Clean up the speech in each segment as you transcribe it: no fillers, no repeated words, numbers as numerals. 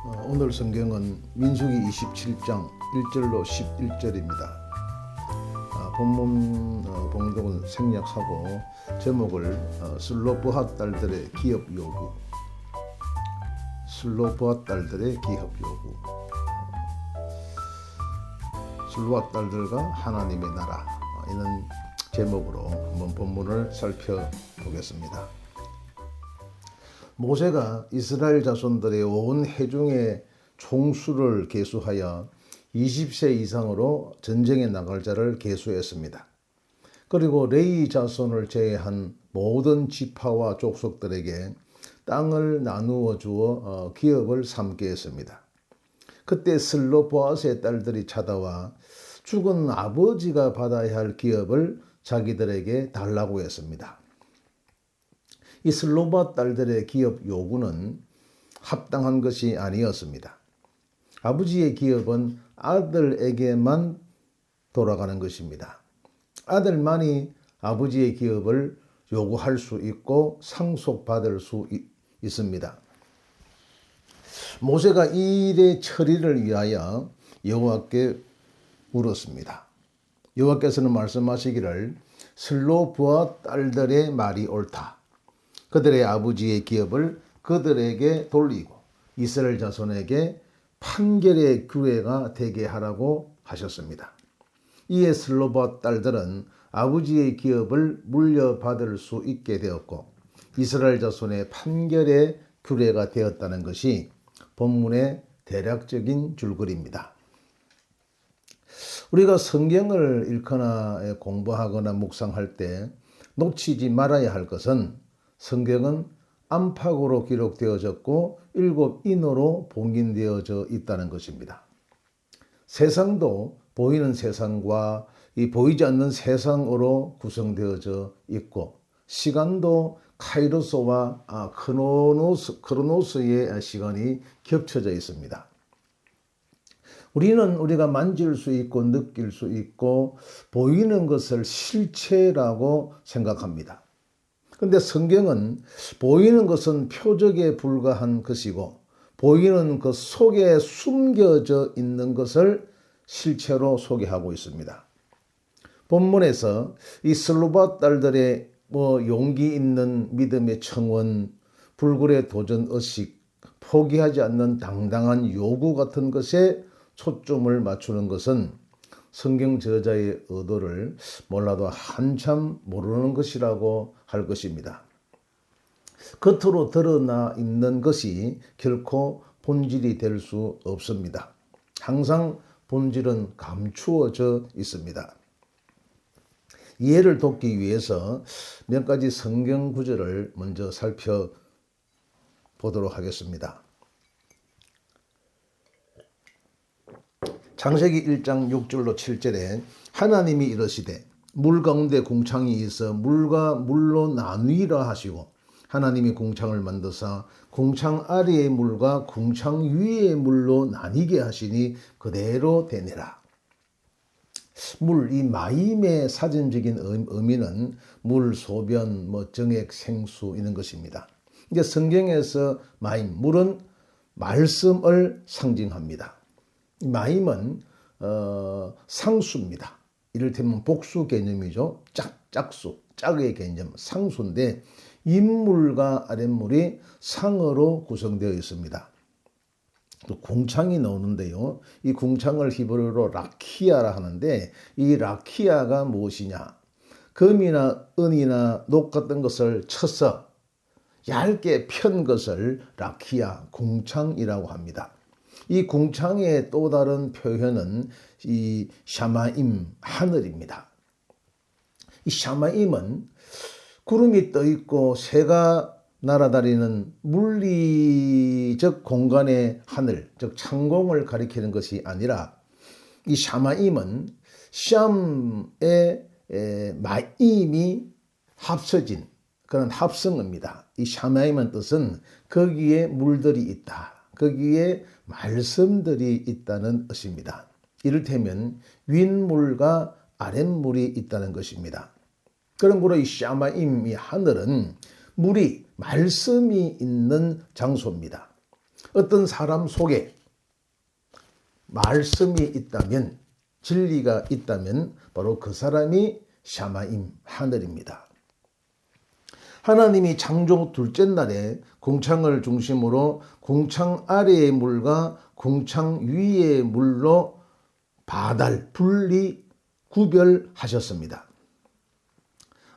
오늘 성경은 민수기 27장 1절로 11절입니다. 본문 봉독은 생략하고 제목을 슬로브핫 딸들의 기업 요구, 슬로브핫 딸들의 기업 요구, 슬로브핫 딸들과 하나님의 나라, 이런 제목으로 한번 본문을 살펴보겠습니다. 모세가 이스라엘 자손들의 온 회중의 총수를 계수하여 20세 이상으로 전쟁에 나갈 자를 계수했습니다. 그리고 레위 자손을 제외한 모든 지파와 족속들에게 땅을 나누어 주어 기업을 삼게 했습니다. 그때 슬로보앗의 딸들이 찾아와 죽은 아버지가 받아야 할 기업을 자기들에게 달라고 했습니다. 이 슬로보앗 딸들의 기업 요구는 합당한 것이 아니었습니다. 아버지의 기업은 아들에게만 돌아가는 것입니다. 아들만이 아버지의 기업을 요구할 수 있고 상속받을 수 있습니다. 모세가 이 일의 처리를 위하여 여호와께 물었습니다. 여호와께서는 말씀하시기를 슬로보앗 딸들의 말이 옳다. 그들의 아버지의 기업을 그들에게 돌리고 이스라엘 자손에게 판결의 규례가 되게 하라고 하셨습니다. 이에 슬로보앗 딸들은 아버지의 기업을 물려받을 수 있게 되었고 이스라엘 자손의 판결의 규례가 되었다는 것이 본문의 대략적인 줄거리입니다. 우리가 성경을 읽거나 공부하거나 묵상할 때 놓치지 말아야 할 것은 성경은 안팎으로 기록되어졌고 7인으로 봉인되어져 있다는 것입니다. 세상도 보이는 세상과 이 보이지 않는 세상으로 구성되어져 있고 시간도 카이로스와 크로노스의 시간이 겹쳐져 있습니다. 우리는 우리가 만질 수 있고 느낄 수 있고 보이는 것을 실체라고 생각합니다. 그런데 성경은 보이는 것은 표적에 불과한 것이고 보이는 것 속에 숨겨져 있는 것을 실체로 소개하고 있습니다. 본문에서 이 슬로보앗 딸들의 용기 있는 믿음의 청원, 불굴의 도전 의식, 포기하지 않는 당당한 요구 같은 것에 초점을 맞추는 것은 성경 저자의 의도를 몰라도 한참 모르는 것이라고 할 것입니다. 겉으로 드러나 있는 것이 결코 본질이 될 수 없습니다. 항상 본질은 감추어져 있습니다. 이해를 돕기 위해서 몇 가지 성경 구절을 먼저 살펴보도록 하겠습니다. 창세기 1장 6절로 7절에 하나님이 이르시되 물 가운데 궁창이 있어 물과 물로 나뉘라 하시고 하나님이 궁창을 만드사 궁창 아래의 물과 궁창 위의 물로 나뉘게 하시니 그대로 되니라. 물, 이 마임의 사전적인 의미는 물, 소변, 정액, 생수 이런 것입니다. 이제 성경에서 마임, 물은 말씀을 상징합니다. 마임은 상수입니다. 이를테면 복수 개념이죠. 짝수, 짝의 개념, 상수인데 윗물과 아랫물이 상으로 구성되어 있습니다. 또 궁창이 나오는데요. 이 궁창을 히브리어로 라키아라 하는데 이 라키아가 무엇이냐? 금이나 은이나 녹 같은 것을 쳐서 얇게 편 것을 라키아, 궁창이라고 합니다. 이 궁창의 또 다른 표현은 이 샤마임, 하늘입니다. 이 샤마임은 구름이 떠 있고 새가 날아다니는 물리적 공간의 하늘, 즉 창공을 가리키는 것이 아니라 이 샤마임은 샴의 마임이 합쳐진 그런 합성어입니다. 이 샤마임의 뜻은 거기에 물들이 있다. 거기에 말씀들이 있다는 것입니다. 이를테면 윗물과 아랫물이 있다는 것입니다. 그런 거로 이 샤마임, 이 하늘은 물이 말씀이 있는 장소입니다. 어떤 사람 속에 말씀이 있다면, 진리가 있다면 바로 그 사람이 샤마임, 하늘입니다. 하나님이 창조 둘째 날에 궁창을 중심으로 궁창 아래의 물과 궁창 위의 물로 바달, 분리, 구별하셨습니다.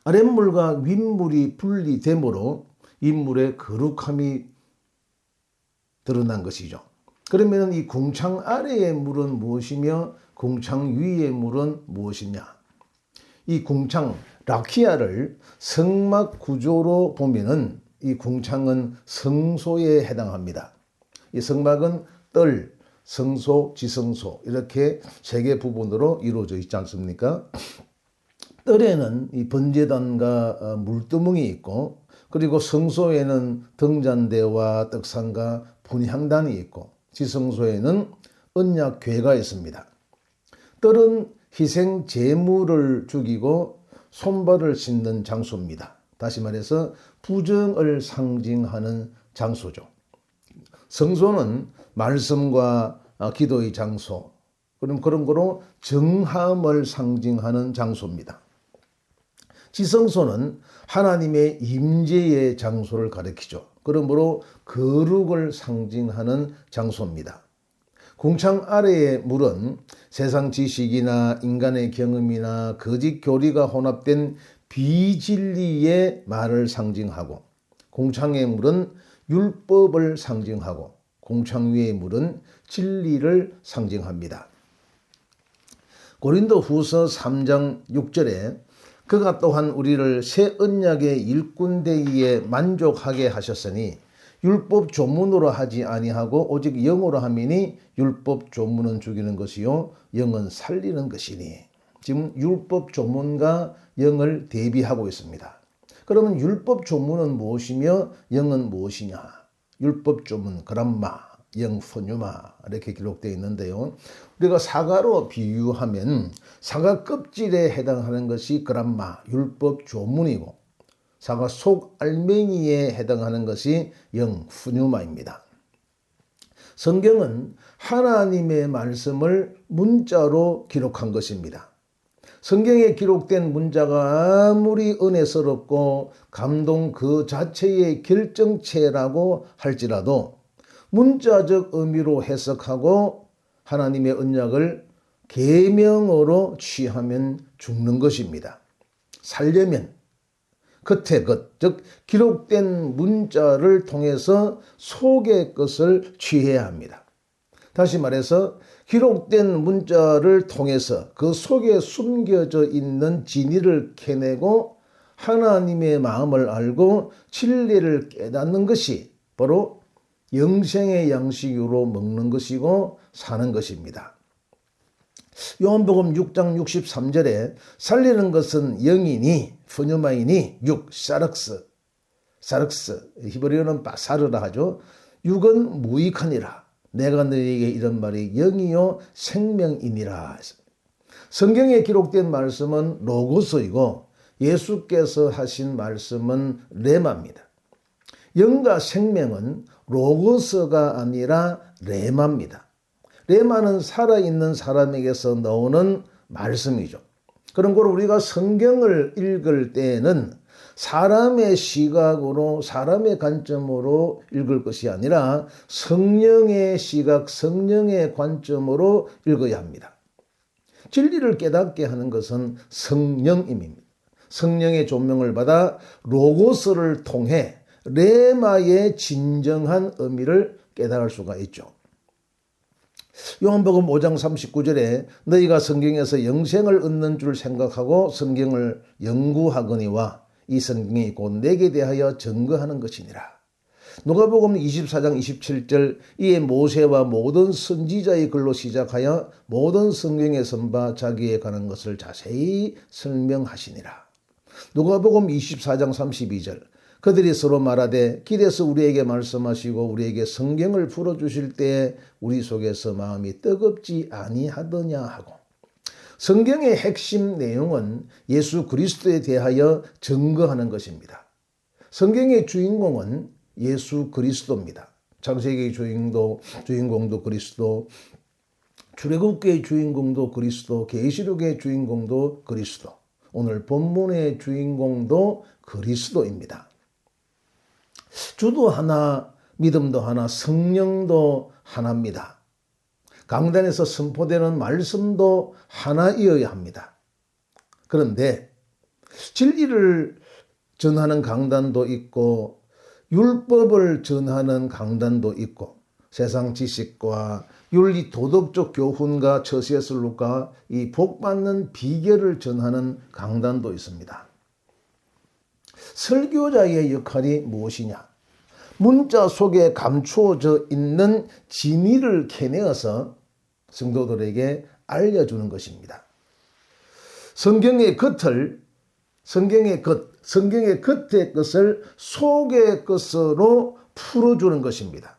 아랫물과 윗물이 분리됨으로 윗물의 거룩함이 드러난 것이죠. 그러면 이 궁창 아래의 물은 무엇이며 궁창 위의 물은 무엇이냐? 이 궁창, 라키아를 성막 구조로 보면은 이 궁창은 성소에 해당합니다. 이 성막은 뜰, 성소, 지성소 이렇게 세 개 부분으로 이루어져 있지 않습니까? 뜰에는 이 번제단과 물두멍이 있고, 그리고 성소에는 등잔대와 떡상과 분향단이 있고, 지성소에는 언약궤가 있습니다. 뜰은 희생 제물을 죽이고 손발을 씻는 장소입니다. 다시 말해서 부정을 상징하는 장소죠. 성소는 말씀과 기도의 장소, 그런 거로 정함을 상징하는 장소입니다. 지성소는 하나님의 임재의 장소를 가리키죠. 그러므로 거룩을 상징하는 장소입니다. 궁창 아래의 물은 세상 지식이나 인간의 경험이나 거짓 교리가 혼합된 비진리의 말을 상징하고, 궁창의 물은 율법을 상징하고, 궁창 위의 물은 진리를 상징합니다. 고린도 후서 3장 6절에 그가 또한 우리를 새 언약의 일꾼 되기에 만족하게 하셨으니 율법 조문으로 하지 아니하고 오직 영으로 함이니 율법 조문은 죽이는 것이요 영은 살리는 것이니. 지금 율법 조문과 영을 대비하고 있습니다. 그러면 율법 조문은 무엇이며 영은 무엇이냐? 율법 조문 그람마, 영 포뉴마 이렇게 기록되어 있는데요. 우리가 사과로 비유하면 사과 껍질에 해당하는 것이 그람마, 율법 조문이고, 사과 속 알맹이에 해당하는 것이 영 푸뉴마입니다. 성경은 하나님의 말씀을 문자로 기록한 것입니다. 성경에 기록된 문자가 아무리 은혜스럽고 감동 그 자체의 결정체라고 할지라도 문자적 의미로 해석하고 하나님의 언약을 계명으로 취하면 죽는 것입니다. 살려면 겉의 것, 즉 기록된 문자를 통해서 속의 것을 취해야 합니다. 다시 말해서 기록된 문자를 통해서 그 속에 숨겨져 있는 진리를 캐내고 하나님의 마음을 알고 진리를 깨닫는 것이 바로 영생의 양식으로 먹는 것이고 사는 것입니다. 요한복음 6장 63절에 살리는 것은 영이니 푸뉴마이니 육 사륵스 히브리어는 바사르라 하죠. 육은 무익하니라. 내가 너희에게 이런 말이 영이요 생명이니라. 성경에 기록된 말씀은 로고스이고 예수께서 하신 말씀은 레마입니다. 영과 생명은 로고스가 아니라 레마입니다. 레마는 살아있는 사람에게서 나오는 말씀이죠. 그런 걸 우리가 성경을 읽을 때에는 사람의 시각으로 사람의 관점으로 읽을 것이 아니라 성령의 시각, 성령의 관점으로 읽어야 합니다. 진리를 깨닫게 하는 것은 성령임입니다. 성령의 조명을 받아 로고스를 통해 레마의 진정한 의미를 깨달을 수가 있죠. 요한복음 5장 39절에 너희가 성경에서 영생을 얻는 줄 생각하고 성경을 연구하거니와 이 성경이 곧 내게 대하여 증거하는 것이니라. 누가복음 24장 27절 이에 모세와 모든 선지자의 글로 시작하여 모든 성경에 선바 자기에 관한 것을 자세히 설명하시니라. 누가복음 24장 32절 그들이 서로 말하되 길에서 우리에게 말씀하시고 우리에게 성경을 풀어주실 때에 우리 속에서 마음이 뜨겁지 아니하더냐 하고, 성경의 핵심 내용은 예수 그리스도에 대하여 증거하는 것입니다. 성경의 주인공은 예수 그리스도입니다. 창세기의 주인공도 그리스도, 출애굽기의 주인공도 그리스도, 계시록의 주인공도 그리스도, 오늘 본문의 주인공도 그리스도입니다. 주도 하나, 믿음도 하나, 성령도 하나입니다. 강단에서 선포되는 말씀도 하나이어야 합니다. 그런데 진리를 전하는 강단도 있고 율법을 전하는 강단도 있고 세상 지식과 윤리 도덕적 교훈과 처세술과 이 복받는 비결을 전하는 강단도 있습니다. 설교자의 역할이 무엇이냐? 문자 속에 감추어져 있는 진리를 캐내어서 성도들에게 알려주는 것입니다. 성경의 겉의 것을 속의 것으로 풀어주는 것입니다.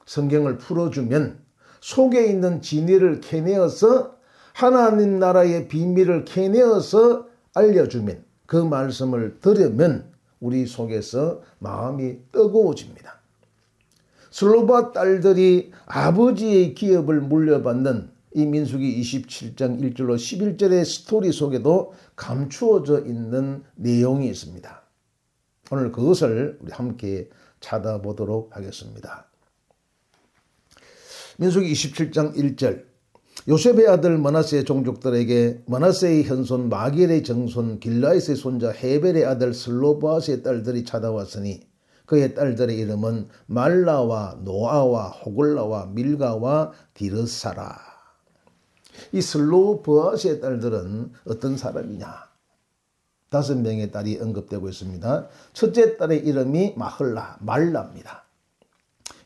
성경을 풀어주면 속에 있는 진리를 캐내어서 하나님 나라의 비밀을 캐내어서 알려주면 그 말씀을 들으면 우리 속에서 마음이 뜨거워집니다. 슬로바 딸들이 아버지의 기업을 물려받는 이 민수기 27장 1절로 11절의 스토리 속에도 감추어져 있는 내용이 있습니다. 오늘 그것을 우리 함께 찾아보도록 하겠습니다. 민수기 27장 1절, 요셉의 아들 므낫세의 종족들에게 므낫세의 현손 마길의 정손 길라앗의 손자 헤벨의 아들 슬로바스의 딸들이 찾아왔으니 그의 딸들의 이름은 말라와 노아와 호글라와 밀가와 디르사라. 이 슬로바스의 딸들은 어떤 사람이냐? 5명의 딸이 언급되고 있습니다. 첫째 딸의 이름이 말라입니다.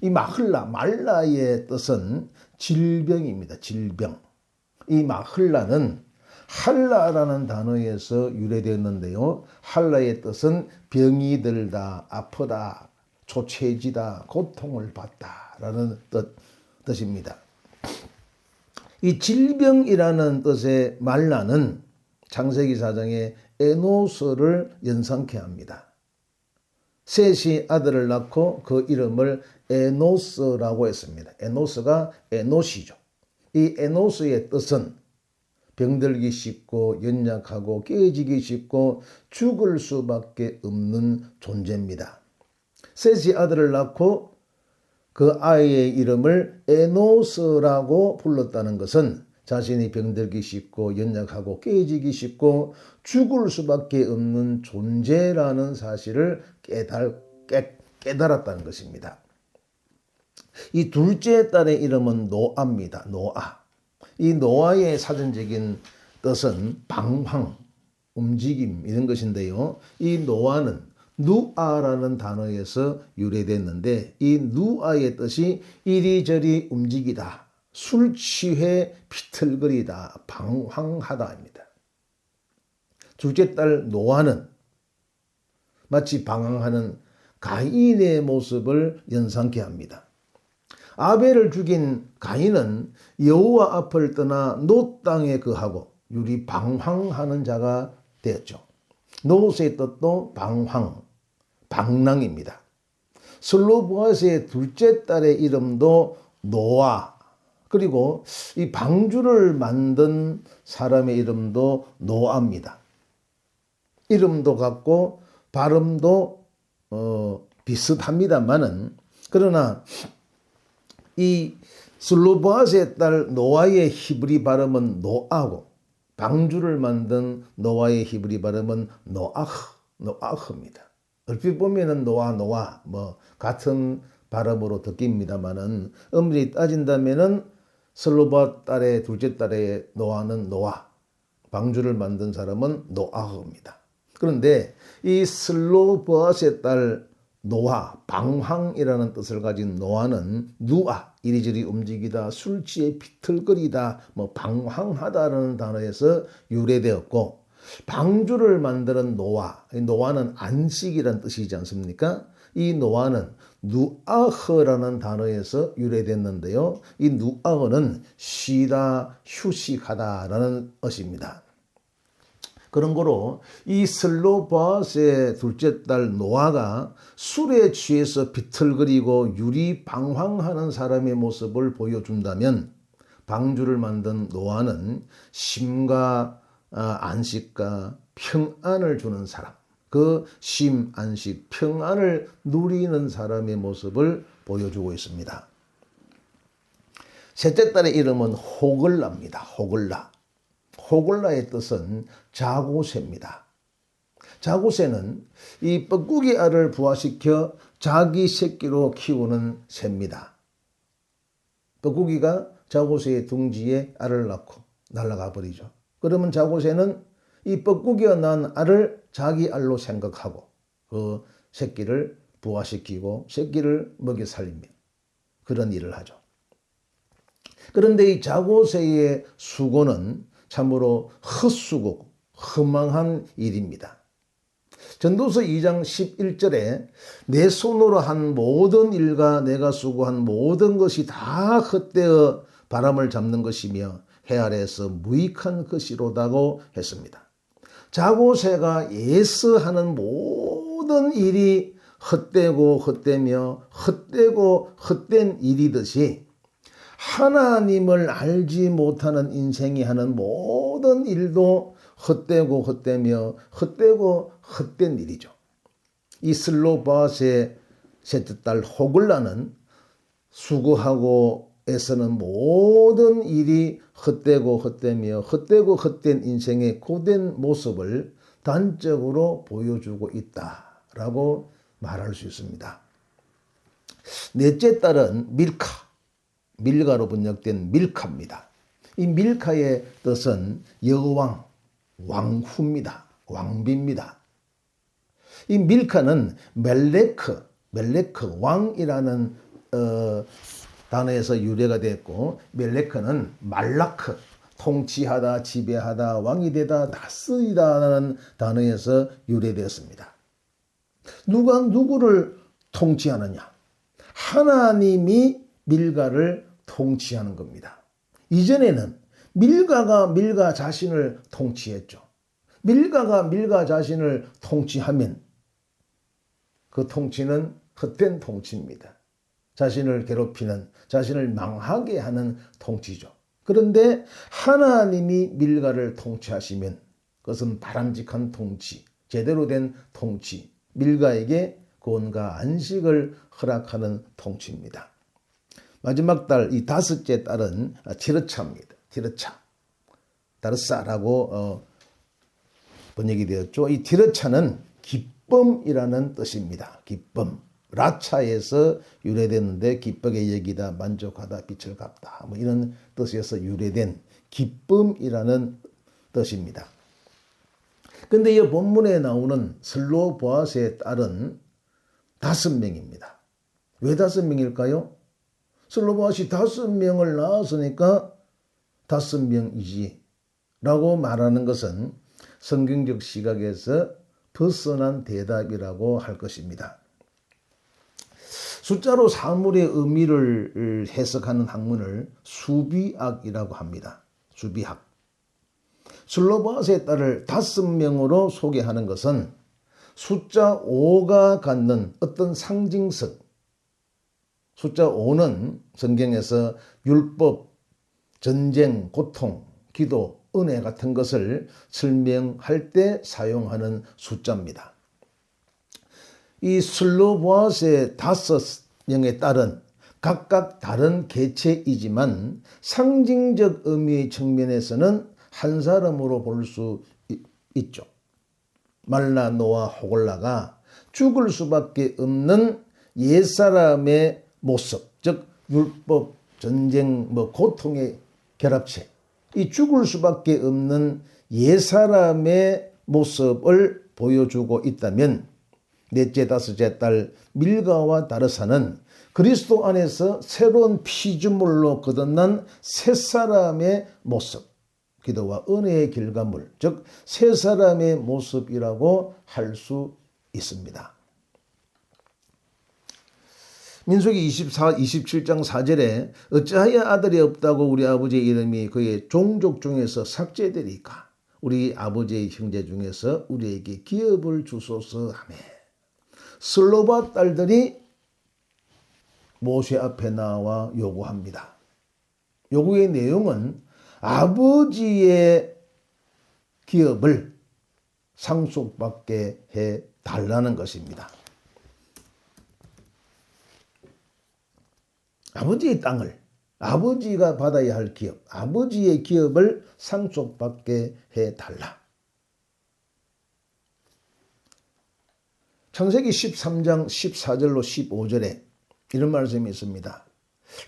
이 말라의 뜻은 질병입니다. 질병. 이 마흘라는 할라라는 단어에서 유래되었는데요. 할라의 뜻은 병이 들다, 아프다, 초췌해지다, 고통을 받다라는 뜻입니다. 이 질병이라는 뜻의 말라는 창세기 4장에 에노스를 연상케 합니다. 셋이 아들을 낳고 그 이름을 에노스라고 했습니다. 에노스가 에노시죠. 이 에노스의 뜻은 병들기 쉽고 연약하고 깨지기 쉽고 죽을 수밖에 없는 존재입니다. 셋이 아들을 낳고 그 아이의 이름을 에노스라고 불렀다는 것은 자신이 병들기 쉽고 연약하고 깨지기 쉽고 죽을 수밖에 없는 존재라는 사실을 깨달았다는 것입니다. 이 둘째 딸의 이름은 노아입니다. 노아. 이 노아의 사전적인 뜻은 방황, 움직임 이런 것인데요. 이 노아는 누아라는 단어에서 유래됐는데 이 누아의 뜻이 이리저리 움직이다, 술 취해 비틀거리다, 방황하다입니다. 둘째 딸 노아는 마치 방황하는 가인의 모습을 연상케 합니다. 아벨을 죽인 가인은 여호와 앞을 떠나 놋 땅에 거하고 유리 방황하는 자가 되었죠. 놋의 뜻도 방랑입니다. 슬로보아스의 둘째 딸의 이름도 노아, 그리고 이 방주를 만든 사람의 이름도 노아입니다. 이름도 같고 발음도 비슷합니다만은 그러나 이 슬로보아스의 딸 노아의 히브리 발음은 노아고 방주를 만든 노아의 히브리 발음은 노아흐입니다. 얼핏 보면은 노아 같은 발음으로 듣깁니다만은 엄밀히 따진다면은 슬로바 딸의 둘째 딸의 노아는 노아, 방주를 만든 사람은 노아흐입니다. 그런데 이 슬로보아스의 딸 노아, 방황이라는 뜻을 가진 노아는 누아, 이리저리 움직이다, 술 취해 비틀거리다, 방황하다라는 단어에서 유래되었고 방주를 만드는 노아는 안식이라는 뜻이지 않습니까? 이 노아는 누아흐라는 단어에서 유래됐는데요. 이 누아흐는 쉬다, 휴식하다라는 뜻입니다. 그런 거로 이 슬로바스의 둘째 딸 노아가 술에 취해서 비틀거리고 유리방황하는 사람의 모습을 보여준다면 방주를 만든 노아는 쉼과 안식과 평안을 주는 사람, 그 쉼, 안식, 평안을 누리는 사람의 모습을 보여주고 있습니다. 셋째 딸의 이름은 호글라입니다. 호글라. 호글라의 뜻은 자고새입니다. 자고새는 이 뻐꾸기 알을 부화시켜 자기 새끼로 키우는 새입니다. 뻐꾸기가 자고새의 둥지에 알을 낳고 날아가 버리죠. 그러면 자고새는 이 뻐꾸기가 낳은 알을 자기 알로 생각하고 그 새끼를 부화시키고 새끼를 먹여 살리며 그런 일을 하죠. 그런데 이 자고새의 수고는 참으로 헛수고 허망한 일입니다. 전도서 2장 11절에 내 손으로 한 모든 일과 내가 수고한 모든 것이 다 헛되어 바람을 잡는 것이며 해 아래에서 무익한 것이로다고 했습니다. 자고새가 예서하는 모든 일이 헛되고 헛되며 헛되고 헛된 일이듯이 하나님을 알지 못하는 인생이 하는 모든 일도 헛되고 헛되며 헛되고 헛된 일이죠. 이 슬로바스의 셋째 딸 호글라는 수고하고 애쓰는 모든 일이 헛되고 헛되며 헛되고 헛된 인생의 고된 모습을 단적으로 보여주고 있다라고 말할 수 있습니다. 넷째 딸은 밀가로 번역된 밀카입니다. 이 밀카의 뜻은 여왕, 왕후입니다. 왕비입니다. 이 밀카는 멜레크 왕이라는 단어에서 유래가 됐고, 멜레크는 말라크, 통치하다, 지배하다, 왕이 되다, 다스리다라는 단어에서 유래되었습니다. 누가 누구를 통치하느냐? 하나님이 밀가를 통치하는 겁니다. 이전에는 밀가가 밀가 자신을 통치했죠. 밀가가 밀가 자신을 통치하면 그 통치는 헛된 통치입니다. 자신을 괴롭히는, 자신을 망하게 하는 통치죠. 그런데 하나님이 밀가를 통치하시면 그것은 바람직한 통치, 제대로 된 통치, 밀가에게 구원과 안식을 허락하는 통치입니다. 마지막 딸, 이 다섯째 딸은 티르차입니다. 다르사라고 번역이 되었죠. 이 티르차는 기쁨이라는 뜻입니다. 기쁨. 라차에서 유래됐는데 기쁘게 여기다, 만족하다, 빛을 갚다, 뭐 이런 뜻에서 유래된 기쁨이라는 뜻입니다. 근데 이 본문에 나오는 슬로보아스의 딸은 5명입니다. 왜 5명일까요? 슬로보아스이 5명을 낳았으니까 5명이지 라고 말하는 것은 성경적 시각에서 벗어난 대답이라고 할 것입니다. 숫자로 사물의 의미를 해석하는 학문을 수비학이라고 합니다. 수비학. 슬로바스의 딸을 5명으로 소개하는 것은 숫자 5가 갖는 어떤 상징성. 숫자 5는 성경에서 율법, 전쟁, 고통, 기도, 은혜 같은 것을 설명할 때 사용하는 숫자입니다. 이 슬로보아스의 5명의 딸은 각각 다른 개체이지만 상징적 의미의 측면에서는 한 사람으로 볼 수 있죠. 말라, 노아, 호글라가 죽을 수밖에 없는 옛사람의 모습, 즉 율법, 전쟁, 고통의 결합체, 이 죽을 수밖에 없는 옛사람의 모습을 보여주고 있다면 넷째, 다섯째 딸 밀가와 다르사는 그리스도 안에서 새로운 피조물로 거듭난 새 사람의 모습, 기도와 은혜의 결과물, 즉 새 사람의 모습이라고 할 수 있습니다. 민수기 27장 4절에 어찌하여 아들이 없다고 우리 아버지의 이름이 그의 종족 중에서 삭제되리까? 우리 아버지의 형제 중에서 우리에게 기업을 주소서 하며 슬로바 딸들이 모세 앞에 나와 요구합니다. 요구의 내용은 아버지의 기업을 상속받게 해 달라는 것입니다. 아버지의 땅을, 아버지가 받아야 할 기업, 아버지의 기업을 상속받게 해 달라. 창세기 13장 14절로 15절에 이런 말씀이 있습니다.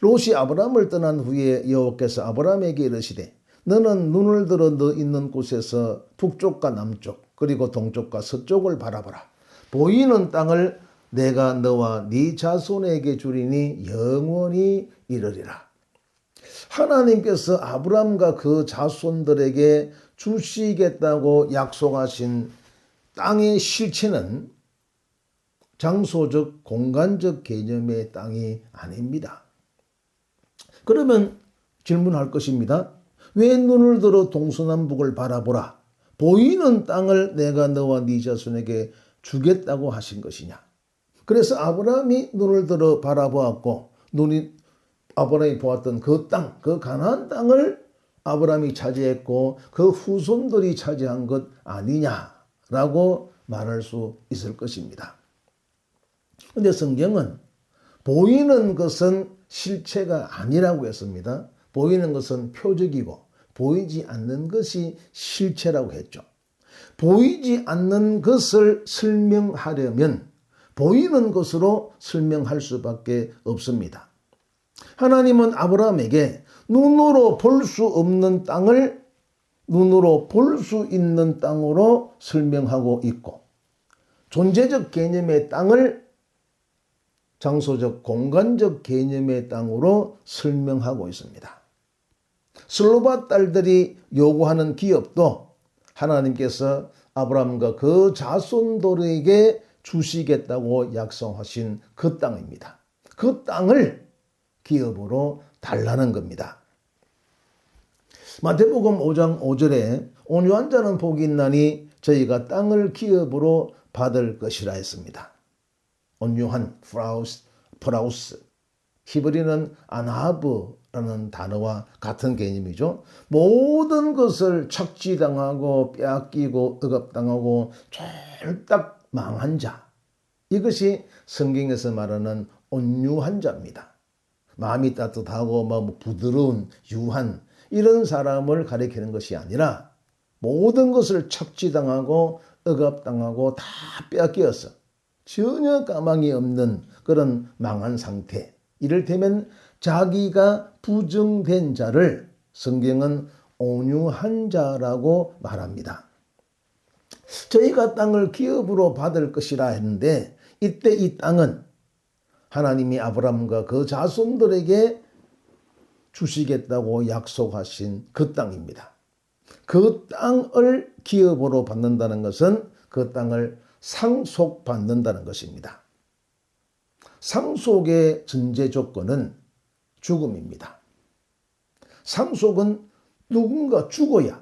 롯이 아브람을 떠난 후에 여호와께서 아브람에게 이르시되 너는 눈을 들어 너 있는 곳에서 북쪽과 남쪽 그리고 동쪽과 서쪽을 바라보라. 보이는 땅을 내가 너와 네 자손에게 주리니 영원히 이르리라. 하나님께서 아브람과 그 자손들에게 주시겠다고 약속하신 땅의 실체는 장소적 공간적 개념의 땅이 아닙니다. 그러면 질문할 것입니다. 왜 눈을 들어 동서남북을 바라보라. 보이는 땅을 내가 너와 네 자손에게 주겠다고 하신 것이냐. 그래서 아브라함이 눈을 들어 바라보았고 아브라함이 보았던 그 땅, 그 가나안 땅을 아브라함이 차지했고 그 후손들이 차지한 것 아니냐라고 말할 수 있을 것입니다. 그런데 성경은 보이는 것은 실체가 아니라고 했습니다. 보이는 것은 표적이고 보이지 않는 것이 실체라고 했죠. 보이지 않는 것을 설명하려면 보이는 것으로 설명할 수밖에 없습니다. 하나님은 아브라함에게 눈으로 볼 수 없는 땅을 눈으로 볼 수 있는 땅으로 설명하고 있고 존재적 개념의 땅을 장소적 공간적 개념의 땅으로 설명하고 있습니다. 슬로바 딸들이 요구하는 기업도 하나님께서 아브라함과 그 자손들에게 주시겠다고 약속하신 그 땅입니다. 그 땅을 기업으로 달라는 겁니다. 마태복음 5장 5절에 온유한 자는 복이 있나니 저희가 땅을 기업으로 받을 것이라 했습니다. 온유한 프라우스 히브리는 아나브라는 단어와 같은 개념이죠. 모든 것을 착취당하고 빼앗기고 억압당하고 쫄딱 망한 자, 이것이 성경에서 말하는 온유한 자입니다. 마음이 따뜻하고 부드러운 유한 이런 사람을 가리키는 것이 아니라 모든 것을 착취당하고 억압당하고 다 빼앗겼어. 전혀 가망이 없는 그런 망한 상태. 이를테면 자기가 부정된 자를 성경은 온유한 자라고 말합니다. 저희가 땅을 기업으로 받을 것이라 했는데 이때 이 땅은 하나님이 아브라함과 그 자손들에게 주시겠다고 약속하신 그 땅입니다. 그 땅을 기업으로 받는다는 것은 그 땅을 상속받는다는 것입니다. 상속의 전제 조건은 죽음입니다. 상속은 누군가 죽어야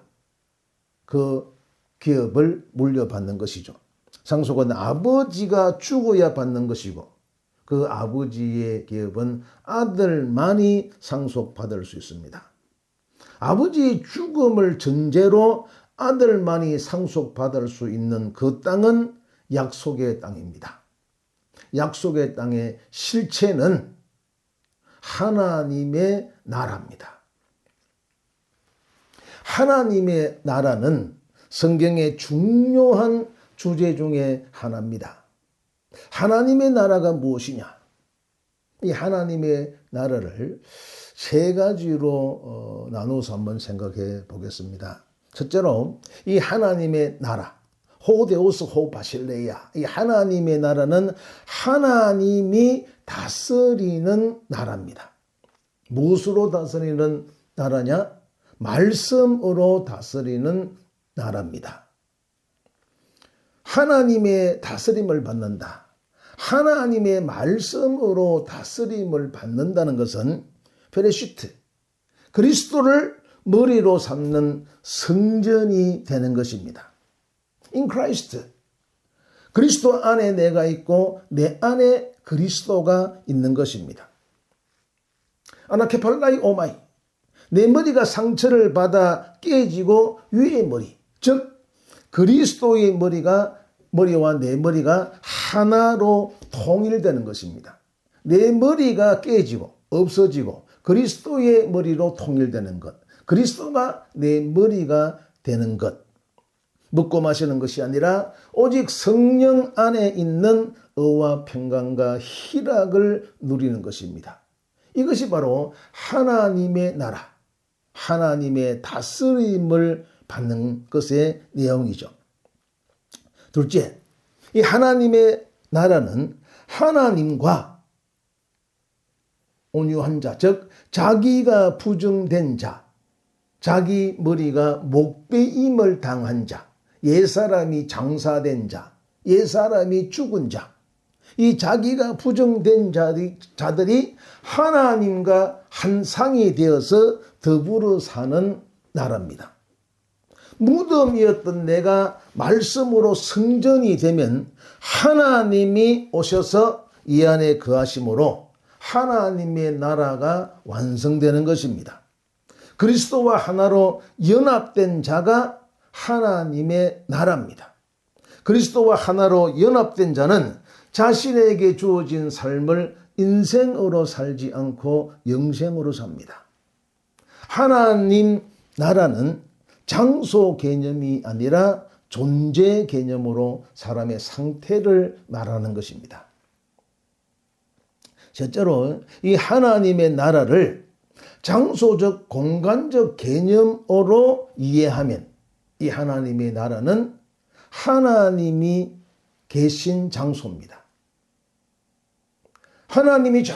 그 기업을 물려받는 것이죠. 상속은 아버지가 죽어야 받는 것이고 그 아버지의 기업은 아들만이 상속받을 수 있습니다. 아버지의 죽음을 전제로 아들만이 상속받을 수 있는 그 땅은 약속의 땅입니다. 약속의 땅의 실체는 하나님의 나라입니다. 하나님의 나라는 성경의 중요한 주제 중에 하나입니다. 하나님의 나라가 무엇이냐? 이 하나님의 나라를 세 가지로 나누어서 한번 생각해 보겠습니다. 첫째로 이 하나님의 나라, 호데오스 호바실레야, 이 하나님의 나라는 하나님이 다스리는 나라입니다. 무엇으로 다스리는 나라냐? 말씀으로 다스리는 나라입니다. 하나님의 다스림을 받는다. 하나님의 말씀으로 다스림을 받는다는 것은 페레시트, 그리스도를 머리로 삼는 성전이 되는 것입니다. In Christ. 그리스도 안에 내가 있고 내 안에 그리스도가 있는 것입니다. 아나케팔라이 오마이. 내 머리가 상처를 받아 깨지고 위의 머리, 즉 그리스도의 머리와 내 머리가 하나로 통일되는 것입니다. 내 머리가 깨지고 없어지고 그리스도의 머리로 통일되는 것, 그리스도가 내 머리가 되는 것, 먹고 마시는 것이 아니라 오직 성령 안에 있는 의와 평강과 희락을 누리는 것입니다. 이것이 바로 하나님의 나라, 하나님의 다스림을 받는 것의 내용이죠. 둘째, 이 하나님의 나라는 하나님과 온유한 자, 즉 자기가 부정된 자, 자기 머리가 목베임을 당한 자, 옛사람이 장사된 자, 옛사람이 죽은 자, 이 자기가 부정된 자들이 하나님과 한 상이 되어서 더불어 사는 나라입니다. 무덤이었던 내가 말씀으로 성전이 되면 하나님이 오셔서 이 안에 거하심으로 하나님의 나라가 완성되는 것입니다. 그리스도와 하나로 연합된 자가 하나님의 나라입니다. 그리스도와 하나로 연합된 자는 자신에게 주어진 삶을 인생으로 살지 않고 영생으로 삽니다. 하나님 나라는 장소 개념이 아니라 존재 개념으로 사람의 상태를 말하는 것입니다. 실제로 이 하나님의 나라를 장소적 공간적 개념으로 이해하면 이 하나님의 나라는 하나님이 계신 장소입니다. 하나님이 저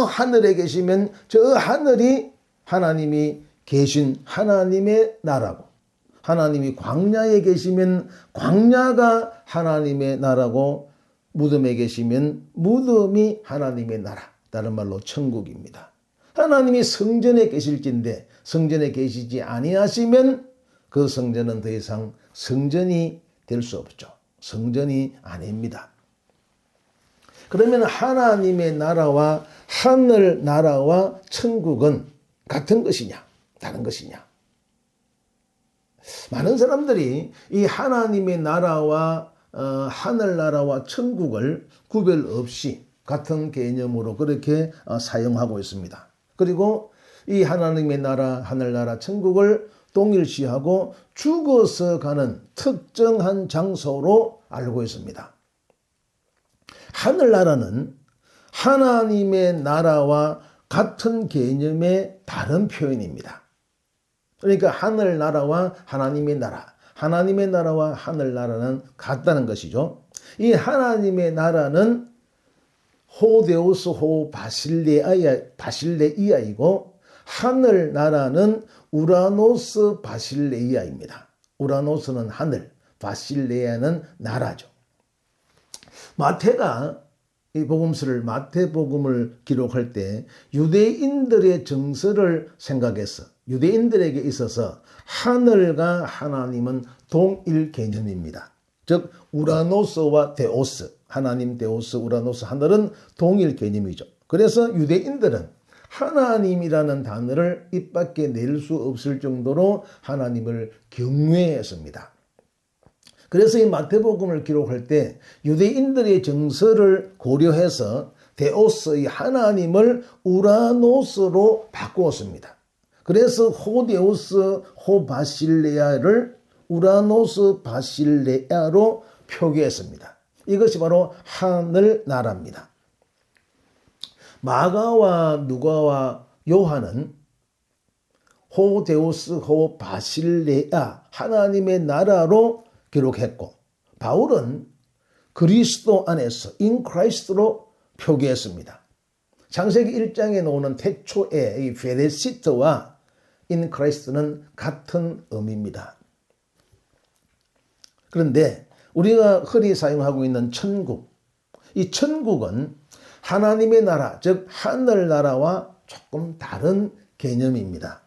하늘에 계시면 저 하늘이 하나님이 계신 하나님의 나라고, 하나님이 광야에 계시면 광야가 하나님의 나라고, 무덤에 계시면 무덤이 하나님의 나라, 다른 말로 천국입니다. 하나님이 성전에 계실진데 성전에 계시지 아니하시면 그 성전은 더 이상 성전이 될 수 없죠. 성전이 아닙니다. 그러면 하나님의 나라와 하늘 나라와 천국은 같은 것이냐, 다른 것이냐? 많은 사람들이 이 하나님의 나라와 하늘 나라와 천국을 구별 없이 같은 개념으로 그렇게 사용하고 있습니다. 그리고 이 하나님의 나라, 하늘 나라, 천국을 동일시하고 죽어서 가는 특정한 장소로 알고 있습니다. 하늘나라는 하나님의 나라와 같은 개념의 다른 표현입니다. 그러니까 하늘나라와 하나님의 나라, 하나님의 나라와 하늘나라는 같다는 것이죠. 이 하나님의 나라는 호데우스 호 바실레이아이고 하늘나라는 우라노스 바실레이아입니다. 우라노스는 하늘, 바실레이아는 나라죠. 마태가 이 복음서를 마태복음을 기록할 때 유대인들의 정서를 생각해서 유대인들에게 있어서 하늘과 하나님은 동일 개념입니다. 즉 우라노스와 데오스, 하나님 데오스, 우라노스, 하늘은 동일 개념이죠. 그래서 유대인들은 하나님이라는 단어를 입 밖에 낼 수 없을 정도로 하나님을 경외했습니다. 그래서 이 마태복음을 기록할 때 유대인들의 정서를 고려해서 데오스의 하나님을 우라노스로 바꾸었습니다. 그래서 호데우스 호바실레아를 우라노스 바실레아로 표기했습니다. 이것이 바로 하늘나라입니다. 마가와 누가와 요한은 호데우스 호바실레아 하나님의 나라로 기록했고 바울은 그리스도 안에서 in Christ로 표기했습니다. 창세기 1장에 나오는 태초의 이 베레시트와 in Christ는 같은 의미입니다. 그런데 우리가 흔히 사용하고 있는 천국, 이 천국은 하나님의 나라, 즉 하늘나라와 조금 다른 개념입니다.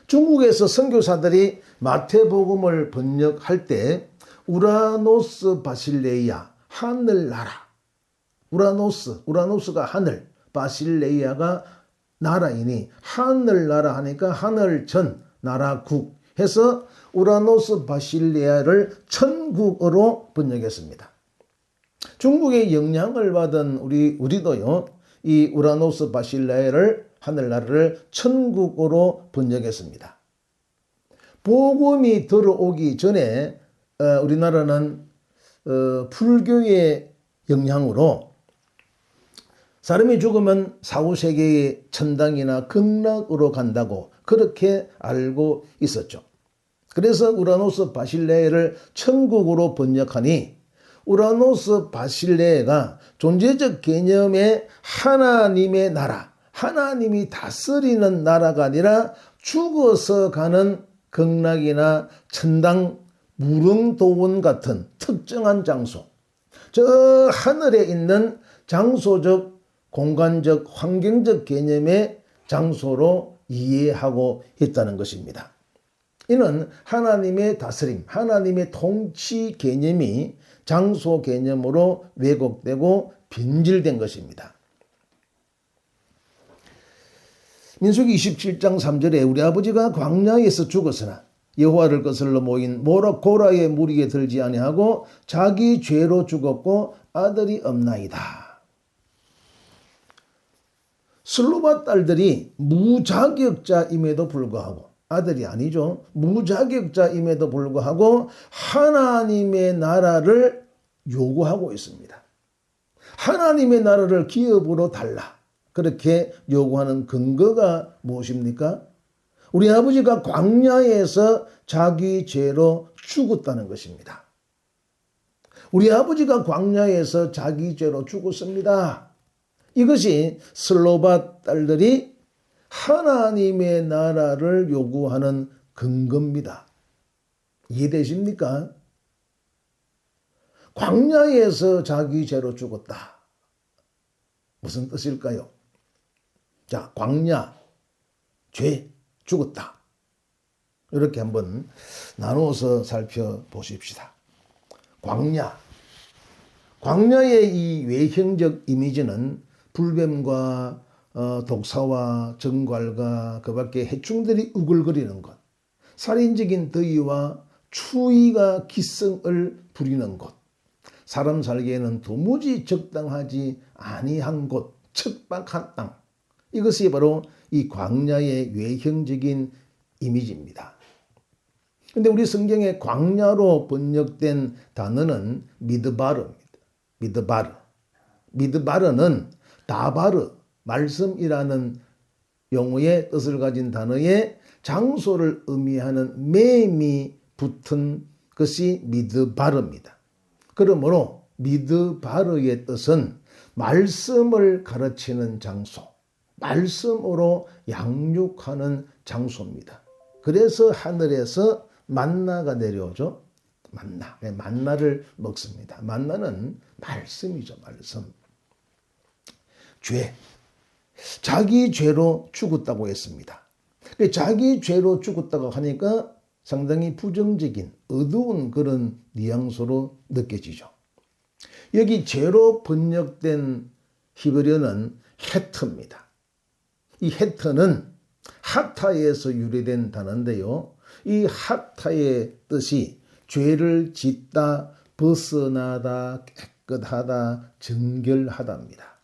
중국에서 선교사들이 마태복음을 번역할 때 우라노스 바실레이아, 하늘나라. 우라노스가 하늘, 바실레이아가 나라이니 하늘나라 하니까 하늘천, 나라국 해서 우라노스 바실레이아를 천국으로 번역했습니다. 중국의 영향을 받은 우리도요, 이 우라노스 바실레이아를 하늘나라를 천국으로 번역했습니다. 복음이 들어오기 전에 우리나라는 불교의 영향으로 사람이 죽으면 사후세계의 천당이나 극락으로 간다고 그렇게 알고 있었죠. 그래서 우라노스 바실레이아를 천국으로 번역하니 우라노스 바실레이아가 존재적 개념의 하나님의 나라, 하나님이 다스리는 나라가 아니라 죽어서 가는 극락이나 천당, 무릉도원 같은 특정한 장소, 저 하늘에 있는 장소적, 공간적, 환경적 개념의 장소로 이해하고 있다는 것입니다. 이는 하나님의 다스림, 하나님의 통치 개념이 장소 개념으로 왜곡되고 변질된 것입니다. 민수기 27장 3절에 우리 아버지가 광야에서 죽었으나 여호와를 거슬러 모인 고라의 무리에 들지 아니하고 자기 죄로 죽었고 아들이 없나이다. 슬로바 딸들이 무자격자임에도 불구하고, 아들이 아니죠, 무자격자임에도 불구하고 하나님의 나라를 요구하고 있습니다. 하나님의 나라를 기업으로 달라, 그렇게 요구하는 근거가 무엇입니까? 우리 아버지가 광야에서 자기 죄로 죽었다는 것입니다. 우리 아버지가 광야에서 자기 죄로 죽었습니다. 이것이 슬로바 딸들이 하나님의 나라를 요구하는 근거입니다. 이해되십니까? 광야에서 자기 죄로 죽었다. 무슨 뜻일까요? 자, 광야, 죄, 죽었다. 이렇게 한번 나누어서 살펴보십시다. 광야의 이 외형적 이미지는 불뱀과 독사와 정갈과 그 밖에 해충들이 우글거리는 것, 살인적인 더위와 추위가 기승을 부리는 곳, 사람 살기에는 도무지 적당하지 아니한 곳, 척박한 땅, 이것이 바로 이 광야의 외형적인 이미지입니다. 그런데 우리 성경에 광야로 번역된 단어는 미드바르입니다. 미드바르는 다바르, 말씀이라는 용어의 뜻을 가진 단어에 장소를 의미하는 맴이 붙은 것이 미드바르입니다. 그러므로 미드바르의 뜻은 말씀을 가르치는 장소, 말씀으로 양육하는 장소입니다. 그래서 하늘에서 만나가 내려오죠. 만나를 먹습니다. 만나는 말씀이죠. 말씀. 죄. 자기 죄로 죽었다고 했습니다. 자기 죄로 죽었다고 하니까 상당히 부정적인 어두운 그런 뉘앙스로 느껴지죠. 여기 죄로 번역된 히브리어는 헤트입니다. 이 헤트는 하타에서 유래된 단어인데요. 이 하타의 뜻이 죄를 짓다, 벗어나다, 깨끗하다, 정결하다입니다.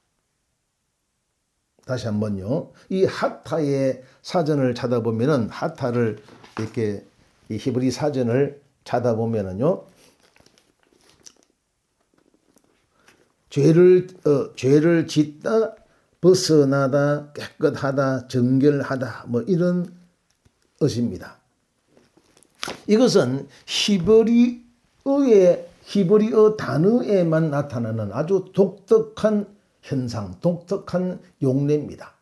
다시 한번요. 이 하타의 사전을 찾아보면은, 하타를 이렇게 이 히브리 사전을 찾아보면은요, 죄를 짓다, 벗어나다, 깨끗하다, 정결하다, 뭐 이런 뜻입니다. 이것은 히브리어 단어에만 나타나는 아주 독특한 현상, 독특한 용례입니다.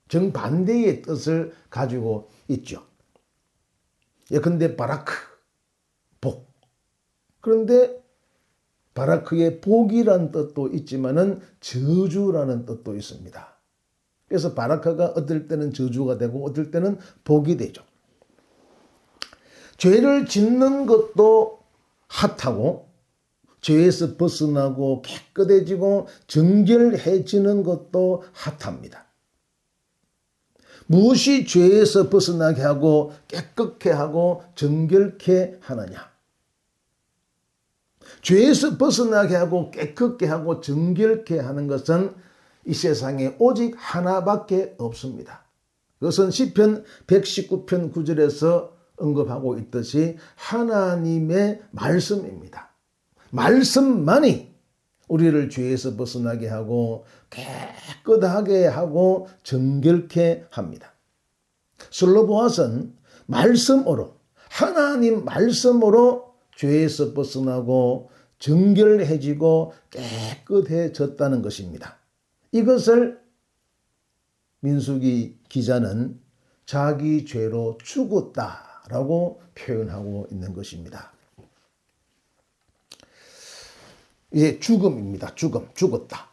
정반대의 뜻을 가지고 있죠. 예컨대 바라크, 복. 그런데 바라크의 복이라는 뜻도 있지만은 저주라는 뜻도 있습니다. 그래서 바라크가 어떨 때는 저주가 되고 어떨 때는 복이 되죠. 죄를 짓는 것도 핫하고 죄에서 벗어나고 깨끗해지고 정결해지는 것도 핫합니다. 무엇이 죄에서 벗어나게 하고 깨끗게 하고 정결케 하느냐? 죄에서 벗어나게 하고 깨끗게 하고 정결케 하는 것은 이 세상에 오직 하나밖에 없습니다. 그것은 시편 119편 9절에서 언급하고 있듯이 하나님의 말씀입니다. 말씀만이 우리를 죄에서 벗어나게 하고 깨끗하게 하고 정결케 합니다. 슬로보아스는 말씀으로, 하나님 말씀으로 죄에서 벗어나고 정결해지고 깨끗해졌다는 것입니다. 이것을 민수기 기자는 자기 죄로 죽었다라고 표현하고 있는 것입니다. 이제 죽음입니다. 죽었다.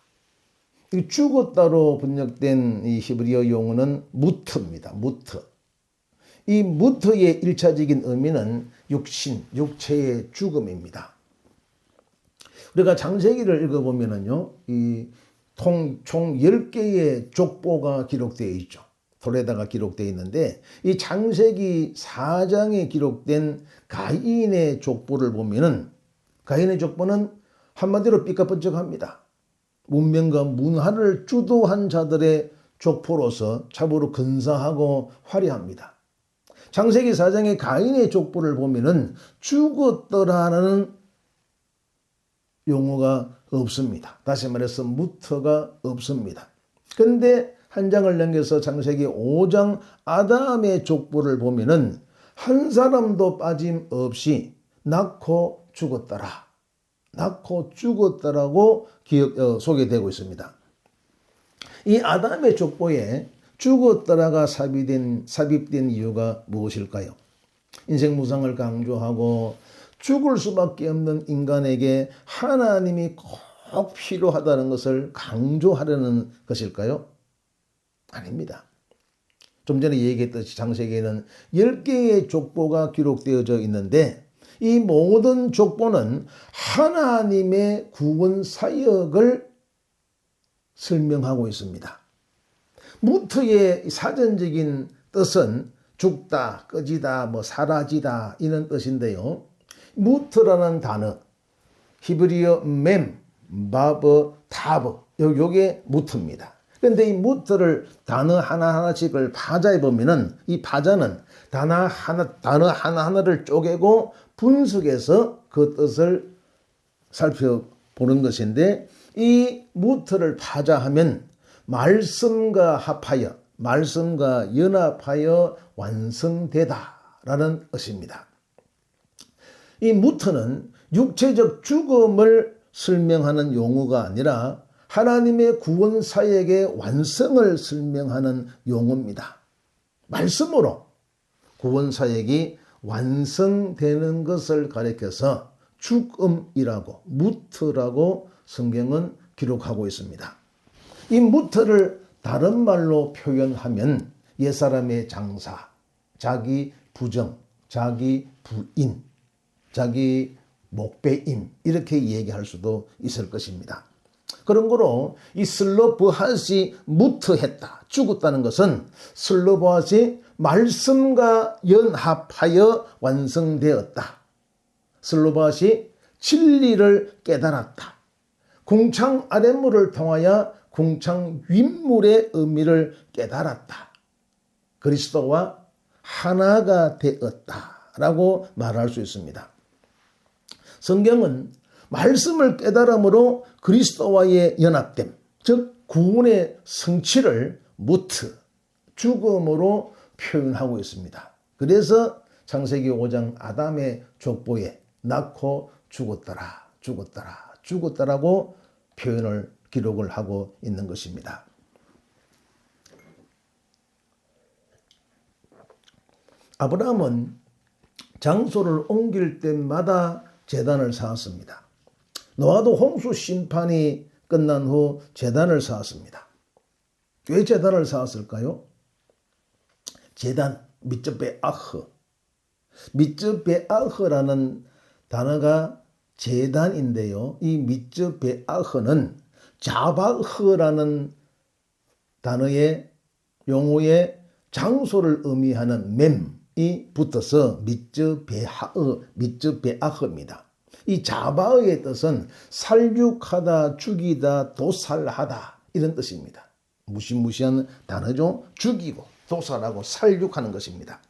이 죽었다로 번역된 이 히브리어 용어는 무트입니다. 무트. 이 무트의 1차적인 의미는 육신, 육체의 죽음입니다. 우리가 창세기를 읽어보면은요, 총 10개의 족보가 기록되어 있죠. 돌에다가 기록되어 있는데, 이 창세기 4장에 기록된 가인의 족보를 보면은, 가인의 족보는 한마디로 삐까뻔쩍합니다. 문명과 문화를 주도한 자들의 족보로서 참으로 근사하고 화려합니다. 창세기 4장의 가인의 족보를 보면은 죽었더라는 용어가 없습니다. 다시 말해서 무터가 없습니다. 그런데 한 장을 넘겨서 창세기 5장 아담의 족보를 보면은 한 사람도 빠짐없이 낳고 죽었더라. 낳고 죽었다라고 소개되고 있습니다. 이 아담의 족보에 죽었더라가 삽입된 이유가 무엇일까요? 인생 무상을 강조하고 죽을 수밖에 없는 인간에게 하나님이 꼭 필요하다는 것을 강조하려는 것일까요? 아닙니다. 좀 전에 얘기했듯이 창세기에는 10개의 족보가 기록되어져 있는데 이 모든 족보는 하나님의 구원 사역을 설명하고 있습니다. 무트의 사전적인 뜻은 죽다, 꺼지다, 사라지다 이런 뜻인데요. 무트라는 단어, 히브리어 맴, 바브, 타브, 요게 무트입니다. 그런데 이 무트를 단어 하나하나씩을 파자해 보면은 이 파자는 단어 하나하나를 쪼개고 분석해서 그 뜻을 살펴보는 것인데 이 무트를 파자하면 말씀과 합하여, 말씀과 연합하여 완성되다라는 뜻입니다. 이 무트는 육체적 죽음을 설명하는 용어가 아니라 하나님의 구원 사역의 완성을 설명하는 용어입니다. 말씀으로 구원 사역이 완성되는 것을 가리켜서 죽음이라고 무트라고 성경은 기록하고 있습니다. 이 무트를 다른 말로 표현하면 옛사람의 장사, 자기 부정, 자기 부인, 자기 목배임 이렇게 얘기할 수도 있을 것입니다. 그런 거로 이 슬로보아스이 무트했다, 죽었다는 것은 슬로보아스이 말씀과 연합하여 완성되었다. 슬로보아스이 진리를 깨달았다. 궁창 아랫물을 통하여 궁창 윗물의 의미를 깨달았다. 그리스도와 하나가 되었다라고 말할 수 있습니다. 성경은 말씀을 깨달음으로 그리스도와의 연합됨, 즉 구원의 성취를 무트, 죽음으로 표현하고 있습니다. 그래서 창세기 5장 아담의 족보에 낳고 죽었다라고 기록을 하고 있는 것입니다. 아브라함은 장소를 옮길 때마다 제단을 쌓았습니다. 노아도 홍수 심판이 끝난 후 제단을 쌓았습니다. 왜 제단을 쌓았을까요? 제단, 미츠베아흐. 미츠베아흐라는 단어가 제단인데요. 이 미츠베아흐는 자바흐라는 단어의 용어의 장소를 의미하는 mem이 붙어서 미츠베아흐입니다. 이 자바의 뜻은 살육하다, 죽이다, 도살하다 이런 뜻입니다. 무시무시한 단어죠. 죽이고 도살하고 살육하는 것입니다.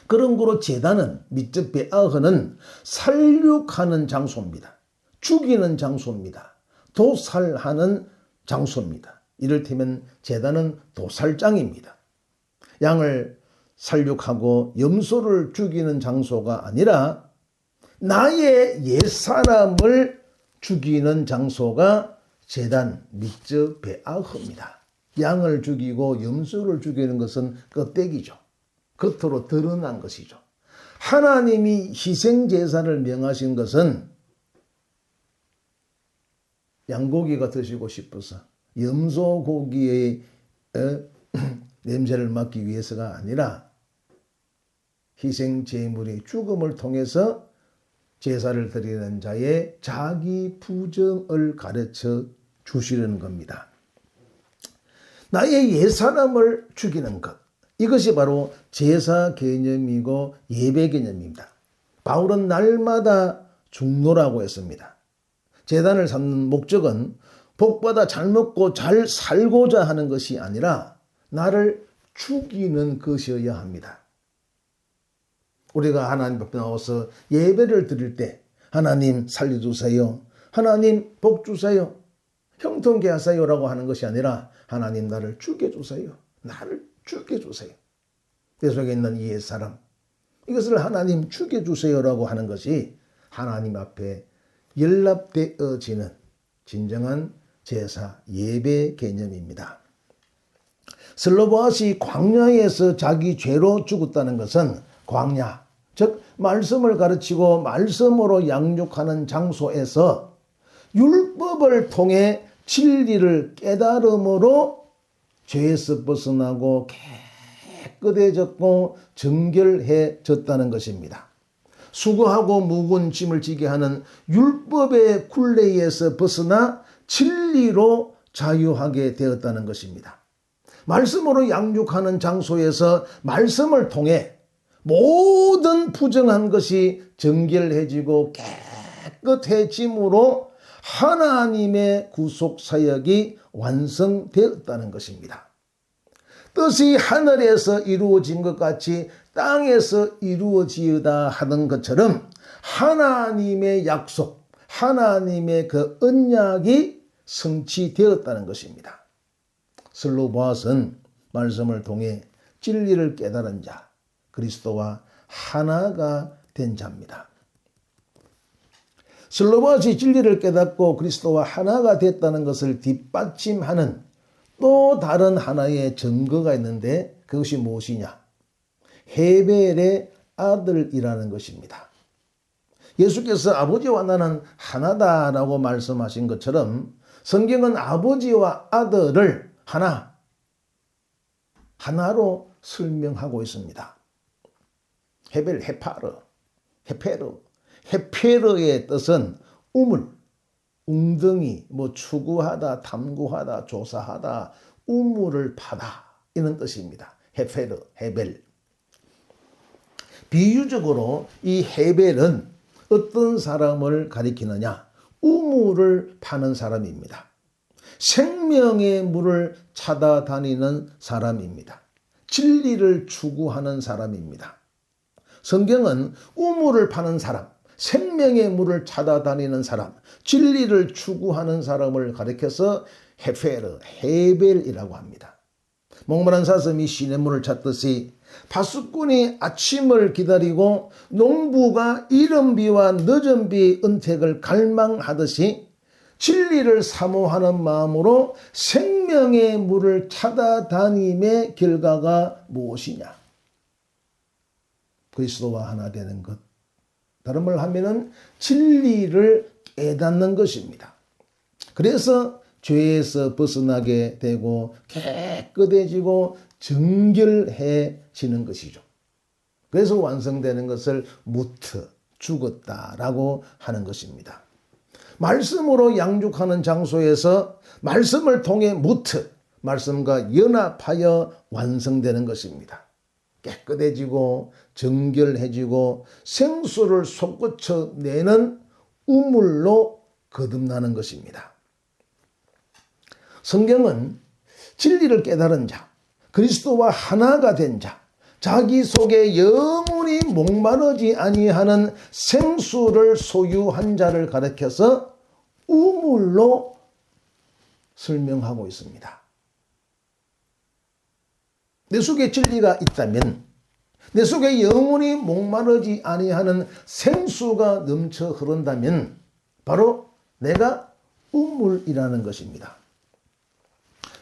그런 거로 제단은 미츠베아흐는 살육하는 장소입니다. 죽이는 장소입니다. 도살하는 장소입니다. 이를테면 제단은 도살장입니다. 양을 살육하고 염소를 죽이는 장소가 아니라 나의 옛사람을 죽이는 장소가 제단 미츠베아흐입니다. 양을 죽이고 염소를 죽이는 것은 껍데기죠. 겉으로 드러난 것이죠. 하나님이 희생제사를 명하신 것은 양고기가 드시고 싶어서 염소 고기의 냄새를 맡기 위해서가 아니라 희생제물의 죽음을 통해서 제사를 드리는 자의 자기 부정을 가르쳐 주시려는 겁니다. 나의 옛사람을 죽이는 것, 이것이 바로 제사 개념이고 예배 개념입니다. 바울은 날마다 죽노라고 했습니다. 제단을 삼는 목적은 복받아 잘 먹고 잘 살고자 하는 것이 아니라 나를 죽이는 것이어야 합니다. 우리가 하나님 앞에 나와서 예배를 드릴 때 하나님 살려주세요, 하나님 복 주세요, 형통케 하세요라고 하는 것이 아니라 하나님 나를 죽여주세요, 나를 죽여주세요. 내 속에 있는 이 옛사람, 이것을 하나님 죽여주세요라고 하는 것이 하나님 앞에 연락되어지는 진정한 제사 예배 개념입니다. 슬로바시 광야에서 자기 죄로 죽었다는 것은 광야, 즉 말씀을 가르치고 말씀으로 양육하는 장소에서 율법을 통해 진리를 깨달음으로 죄에서 벗어나고 깨끗해졌고 정결해졌다는 것입니다. 수고하고 무거운 짐을 지게 하는 율법의 굴레에서 벗어나 진리로 자유하게 되었다는 것입니다. 말씀으로 양육하는 장소에서 말씀을 통해 모든 부정한 것이 정결해지고 깨끗해짐으로 하나님의 구속 사역이 완성되었다는 것입니다. 뜻이 하늘에서 이루어진 것 같이 땅에서 이루어지다 하는 것처럼 하나님의 약속, 하나님의 그 언약이 성취되었다는 것입니다. 슬로바스는 말씀을 통해 진리를 깨달은 자, 그리스도와 하나가 된 자입니다. 슬로바스이 진리를 깨닫고 그리스도와 하나가 됐다는 것을 뒷받침하는 또 다른 하나의 증거가 있는데 그것이 무엇이냐? 헤벨의 아들이라는 것입니다. 예수께서 아버지와 나는 하나다라고 말씀하신 것처럼 성경은 아버지와 아들을 하나로 설명하고 있습니다. 헤벨, 헤페르의 뜻은 우물, 웅덩이, 추구하다, 탐구하다, 조사하다, 우물을 파다 이런 뜻입니다. 헤벨. 비유적으로 이 헤벨은 어떤 사람을 가리키느냐? 우물을 파는 사람입니다. 생명의 물을 찾아다니는 사람입니다. 진리를 추구하는 사람입니다. 성경은 우물을 파는 사람, 생명의 물을 찾아다니는 사람, 진리를 추구하는 사람을 가리켜서 헤벨이라고 합니다. 목마른 사슴이 시냇물을 찾듯이 파수꾼이 아침을 기다리고 농부가 이른 비와 늦은 비의 은택을 갈망하듯이 진리를 사모하는 마음으로 생명의 물을 찾아다님의 결과가 무엇이냐? 그리스도와 하나 되는 것. 다른 말 하면은 진리를 깨닫는 것입니다. 그래서 죄에서 벗어나게 되고 깨끗해지고 정결해지는 것이죠. 그래서 완성되는 것을 무트, 죽었다라고 하는 것입니다. 말씀으로 양육하는 장소에서 말씀을 통해 무트, 말씀과 연합하여 완성되는 것입니다. 깨끗해지고 정결해지고 생수를 솟구쳐 내는 우물로 거듭나는 것입니다. 성경은 진리를 깨달은 자, 그리스도와 하나가 된 자, 자기 속에 영원히 목마르지 아니하는 생수를 소유한 자를 가리켜서 우물로 설명하고 있습니다. 내 속에 진리가 있다면, 내 속에 영원히 목마르지 아니하는 생수가 넘쳐 흐른다면 바로 내가 우물이라는 것입니다.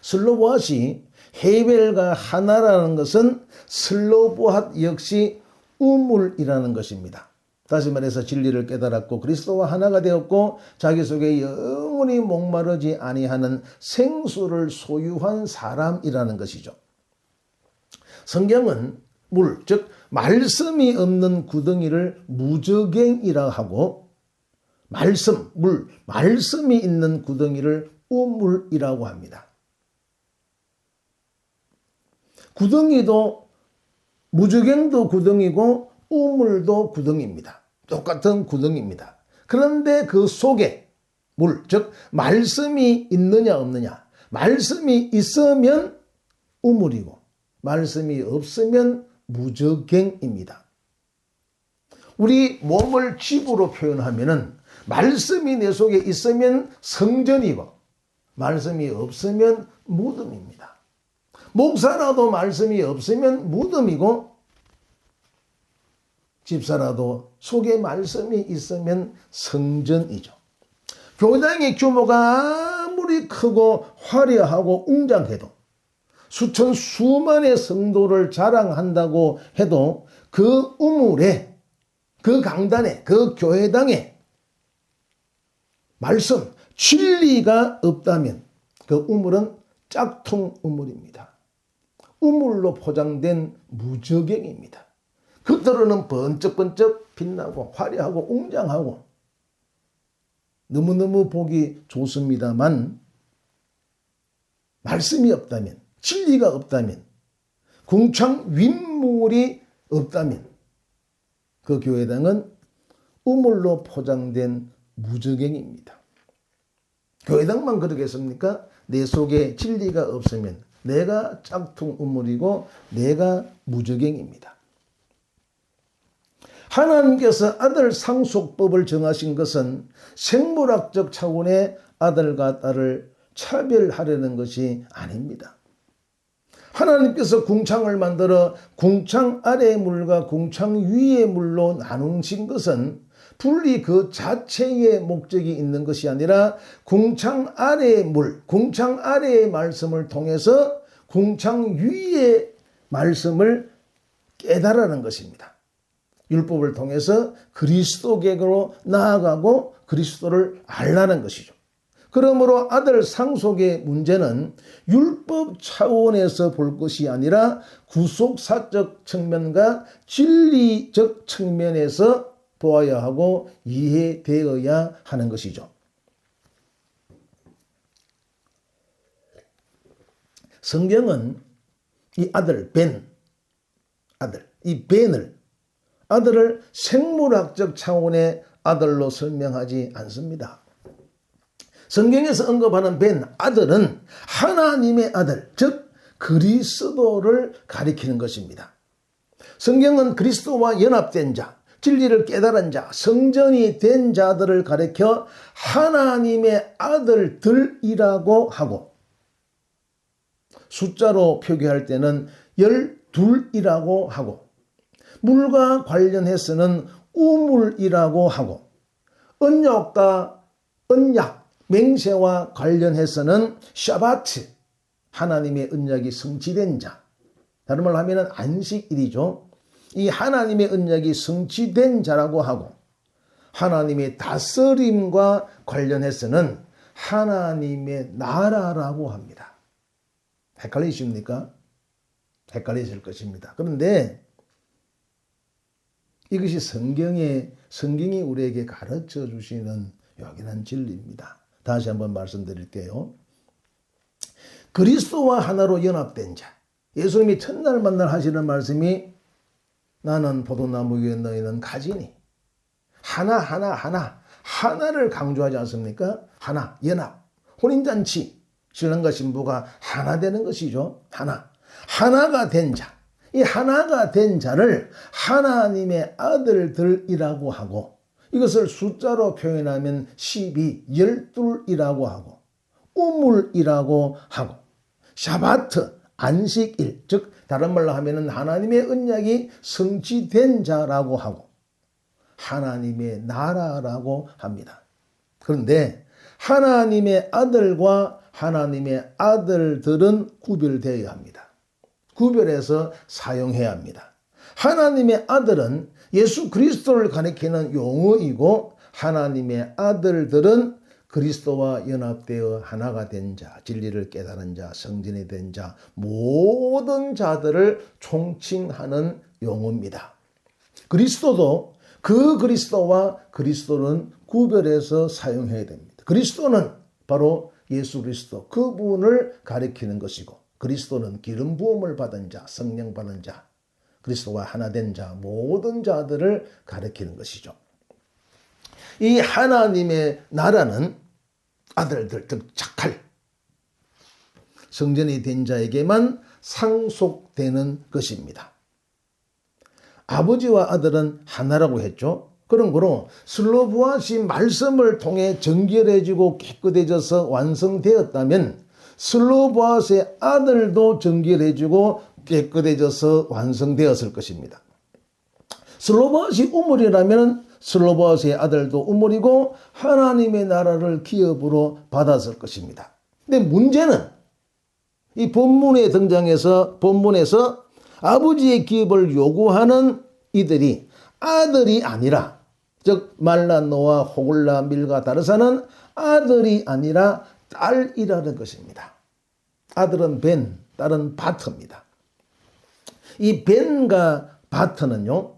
슬로보앗이 헤벨과 하나라는 것은 슬로보앗 역시 우물이라는 것입니다. 다시 말해서 진리를 깨달았고 그리스도와 하나가 되었고 자기 속에 영원히 목마르지 아니하는 생수를 소유한 사람이라는 것이죠. 성경은 물, 즉 말씀이 없는 구덩이를 무저갱이라 하고 말씀, 물, 말씀이 있는 구덩이를 우물이라고 합니다. 구덩이도 무저갱도 구덩이고 우물도 구덩이입니다. 똑같은 구덩이입니다. 그런데 그 속에 물, 즉 말씀이 있느냐 없느냐, 말씀이 있으면 우물이고 말씀이 없으면 무저갱입니다. 우리 몸을 집으로 표현하면은 말씀이 내 속에 있으면 성전이고 말씀이 없으면 무덤입니다. 목사라도 말씀이 없으면 무덤이고 집사라도 속에 말씀이 있으면 성전이죠. 교당의 규모가 아무리 크고 화려하고 웅장해도 수천 수만의 성도를 자랑한다고 해도 그 우물에, 그 강단에, 그 교회당에 말씀, 진리가 없다면 그 우물은 짝퉁 우물입니다. 우물로 포장된 무저갱입니다. 겉으로는 번쩍번쩍 빛나고 화려하고 웅장하고 너무너무 보기 좋습니다만 말씀이 없다면, 진리가 없다면, 궁창 윗물이 없다면 그 교회당은 우물로 포장된 무저갱입니다. 교회당만 그러겠습니까? 내 속에 진리가 없으면 내가 짝퉁 우물이고 내가 무저갱입니다. 하나님께서 아들 상속법을 정하신 것은 생물학적 차원의 아들과 딸을 차별하려는 것이 아닙니다. 하나님께서 궁창을 만들어 궁창 아래의 물과 궁창 위의 물로 나누신 것은 분리 그 자체의 목적이 있는 것이 아니라 궁창 아래의 물, 궁창 아래의 말씀을 통해서 궁창 위의 말씀을 깨달으라는 것입니다. 율법을 통해서 그리스도께로 나아가고 그리스도를 알라는 것이죠. 그러므로 아들 상속의 문제는 율법 차원에서 볼 것이 아니라 구속사적 측면과 진리적 측면에서 보아야 하고 이해되어야 하는 것이죠. 성경은 이 아들, 이 아들을 생물학적 차원의 아들로 설명하지 않습니다. 성경에서 언급하는 아들은 하나님의 아들, 즉 그리스도를 가리키는 것입니다. 성경은 그리스도와 연합된 자, 진리를 깨달은 자, 성전이 된 자들을 가리켜 하나님의 아들들이라고 하고 숫자로 표기할 때는 12이라고 하고 물과 관련해서는 우물이라고 하고 언약과 언약, 맹세와 관련해서는 샤바트, 하나님의 언약이 성취된 자, 다른 말로 하면 안식일이죠. 이 하나님의 언약이 성취된 자라고 하고 하나님의 다스림과 관련해서는 하나님의 나라라고 합니다. 헷갈리십니까? 헷갈리실 것입니다. 그런데 이것이 성경이 우리에게 가르쳐 주시는 요긴한 진리입니다. 다시 한번 말씀드릴게요. 그리스도와 하나로 연합된 자. 예수님이 첫날 만날 하시는 말씀이 나는 포도나무 위에 너희는 가지니. 하나를 강조하지 않습니까? 하나, 연합, 혼인잔치, 신랑과 신부가 하나 되는 것이죠. 하나가 된 자. 이 하나가 된 자를 하나님의 아들들이라고 하고, 이것을 숫자로 표현하면 12, 12이라고 하고, 우물이라고 하고, 샤바트, 안식일, 즉 다른 말로 하면 하나님의 언약이 성취된 자라고 하고, 하나님의 나라라고 합니다. 그런데 하나님의 아들과 하나님의 아들들은 구별되어야 합니다. 구별해서 사용해야 합니다. 하나님의 아들은 예수 그리스도를 가리키는 용어이고, 하나님의 아들들은 그리스도와 연합되어 하나가 된 자, 진리를 깨달은 자, 성전이 된 자, 모든 자들을 총칭하는 용어입니다. 그리스도도 그 그리스도와 그리스도는 구별해서 사용해야 됩니다. 그리스도는 바로 예수 그리스도, 그분을 가리키는 것이고, 그리스도는 기름 부음을 받은 자, 성령 받은 자, 그리스도와 하나 된 자, 모든 자들을 가리키는 것이죠. 이 하나님의 나라는 아들들, 즉 착할 성전이 된 자에게만 상속되는 것입니다. 아버지와 아들은 하나라고 했죠. 그런 거로 슬로부아시 말씀을 통해 정결해지고 깨끗해져서 완성되었다면 슬로부아스의 아들도 정결해지고 깨끗해져서 완성되었을 것입니다. 슬로부아시 우물이라면 슬로부아스의 아들도 우물이고 하나님의 나라를 기업으로 받았을 것입니다. 근데 문제는 이 본문에서 아버지의 기업을 요구하는 이들이 아들이 아니라, 즉 말라, 노아, 호글라, 밀가, 다르사는 아들이 아니라 딸이라는 것입니다. 아들은 벤, 딸은 바트입니다. 이 벤과 바트는요,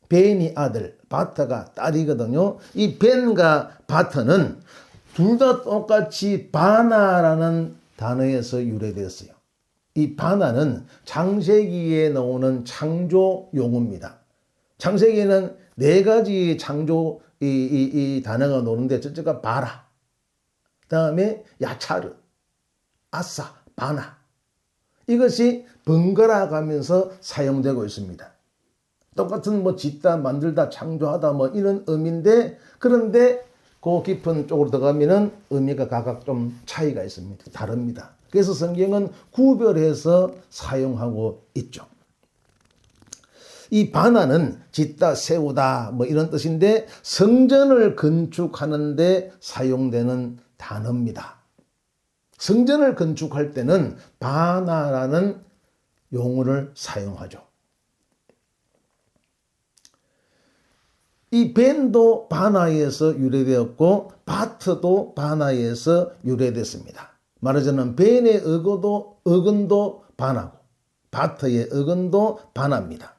벤이 아들, 바트가 딸이거든요. 이 벤과 바트는 둘 다 똑같이 바나라는 단어에서 유래되었어요. 이 바나는 창세기에 나오는 창조 용어입니다. 창세기에는 네 가지 창조 이 단어가 나오는데, 첫째가 바라, 다음에 야차르, 아사, 바나. 이것이 번갈아 가면서 사용되고 있습니다. 똑같은 짓다, 만들다, 창조하다 이런 의미인데, 그런데 그 깊은 쪽으로 들어가면은 의미가 각각 좀 차이가 있습니다. 다릅니다. 그래서 성경은 구별해서 사용하고 있죠. 이 바나는 짓다, 세우다 이런 뜻인데, 성전을 건축하는 데 사용되는 단어입니다. 성전을 건축할 때는 바나라는 용어를 사용하죠. 이 벤도 바나에서 유래되었고 바트도 바나에서 유래됐습니다. 말하자면 벤의 어근도 바나고 바트의 어근도 바나입니다.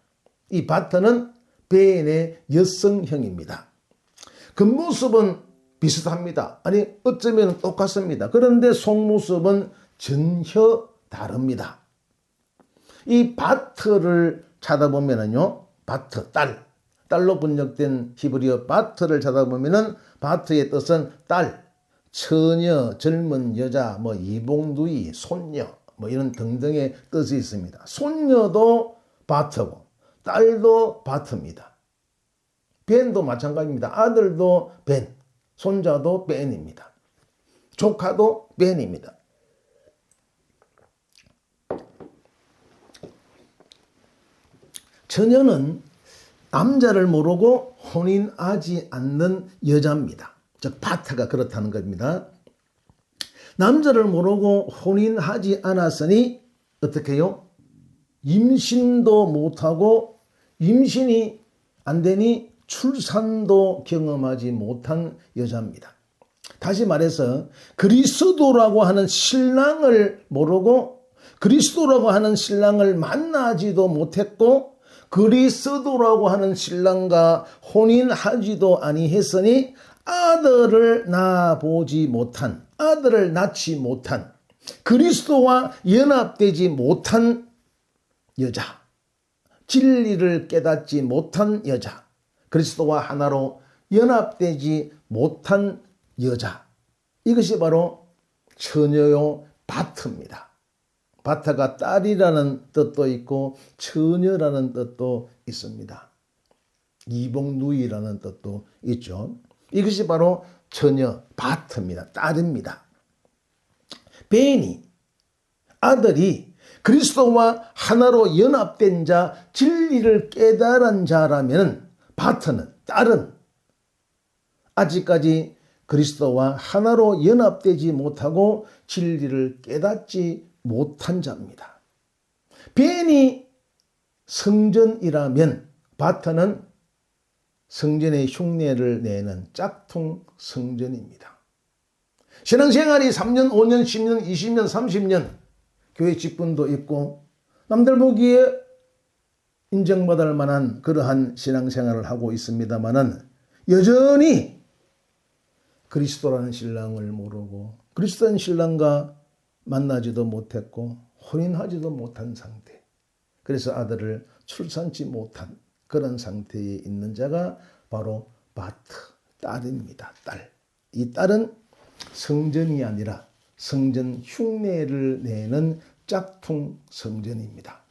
이 바트는 벤의 여성형입니다. 겉모습은 비슷합니다. 아니 어쩌면 똑같습니다. 그런데 속모습은 전혀 다릅니다. 이 바트를 찾아보면은요, 바트, 딸로 번역된 히브리어 바트를 찾아보면은 바트의 뜻은 딸, 처녀, 젊은 여자, 이복누이, 손녀, 이런 등등의 뜻이 있습니다. 손녀도 바트고 딸도 바트입니다. 벤도 마찬가지입니다. 아들도 벤, 손자도 벤입니다. 조카도 벤입니다. 처녀는 남자를 모르고 혼인하지 않는 여자입니다. 즉 바트가 그렇다는 겁니다. 남자를 모르고 혼인하지 않았으니 어떻게 해요? 임신도 못하고 임신이 안 되니 출산도 경험하지 못한 여자입니다. 다시 말해서 그리스도라고 하는 신랑을 모르고 그리스도라고 하는 신랑을 만나지도 못했고 그리스도라고 하는 신랑과 혼인하지도 아니했으니 아들을 낳아보지 못한, 아들을 낳지 못한, 그리스도와 연합되지 못한 여자, 진리를 깨닫지 못한 여자, 그리스도와 하나로 연합되지 못한 여자, 이것이 바로 처녀요 바트입니다. 바트가 딸이라는 뜻도 있고 처녀라는 뜻도 있습니다. 이복누이라는 뜻도 있죠. 이것이 바로 처녀 바트입니다. 딸입니다. 베니, 아들이 그리스도와 하나로 연합된 자, 진리를 깨달은 자라면 바트는, 딸은 아직까지 그리스도와 하나로 연합되지 못하고 진리를 깨닫지 못한 자입니다. 베니 성전이라면 바트는 성전의 흉내를 내는 짝퉁 성전입니다. 신앙생활이 3년, 5년, 10년, 20년, 30년 교회 직분도 있고 남들 보기에 인정받을 만한 그러한 신앙생활을 하고 있습니다마는 여전히 그리스도라는 신랑을 모르고 그리스도라는 신랑과 만나지도 못했고 혼인하지도 못한 상태, 그래서 아들을 출산치 못한 그런 상태에 있는 자가 바로 바트, 딸입니다. 딸. 이 딸은 성전이 아니라 성전 흉내를 내는 짝퉁 성전입니다.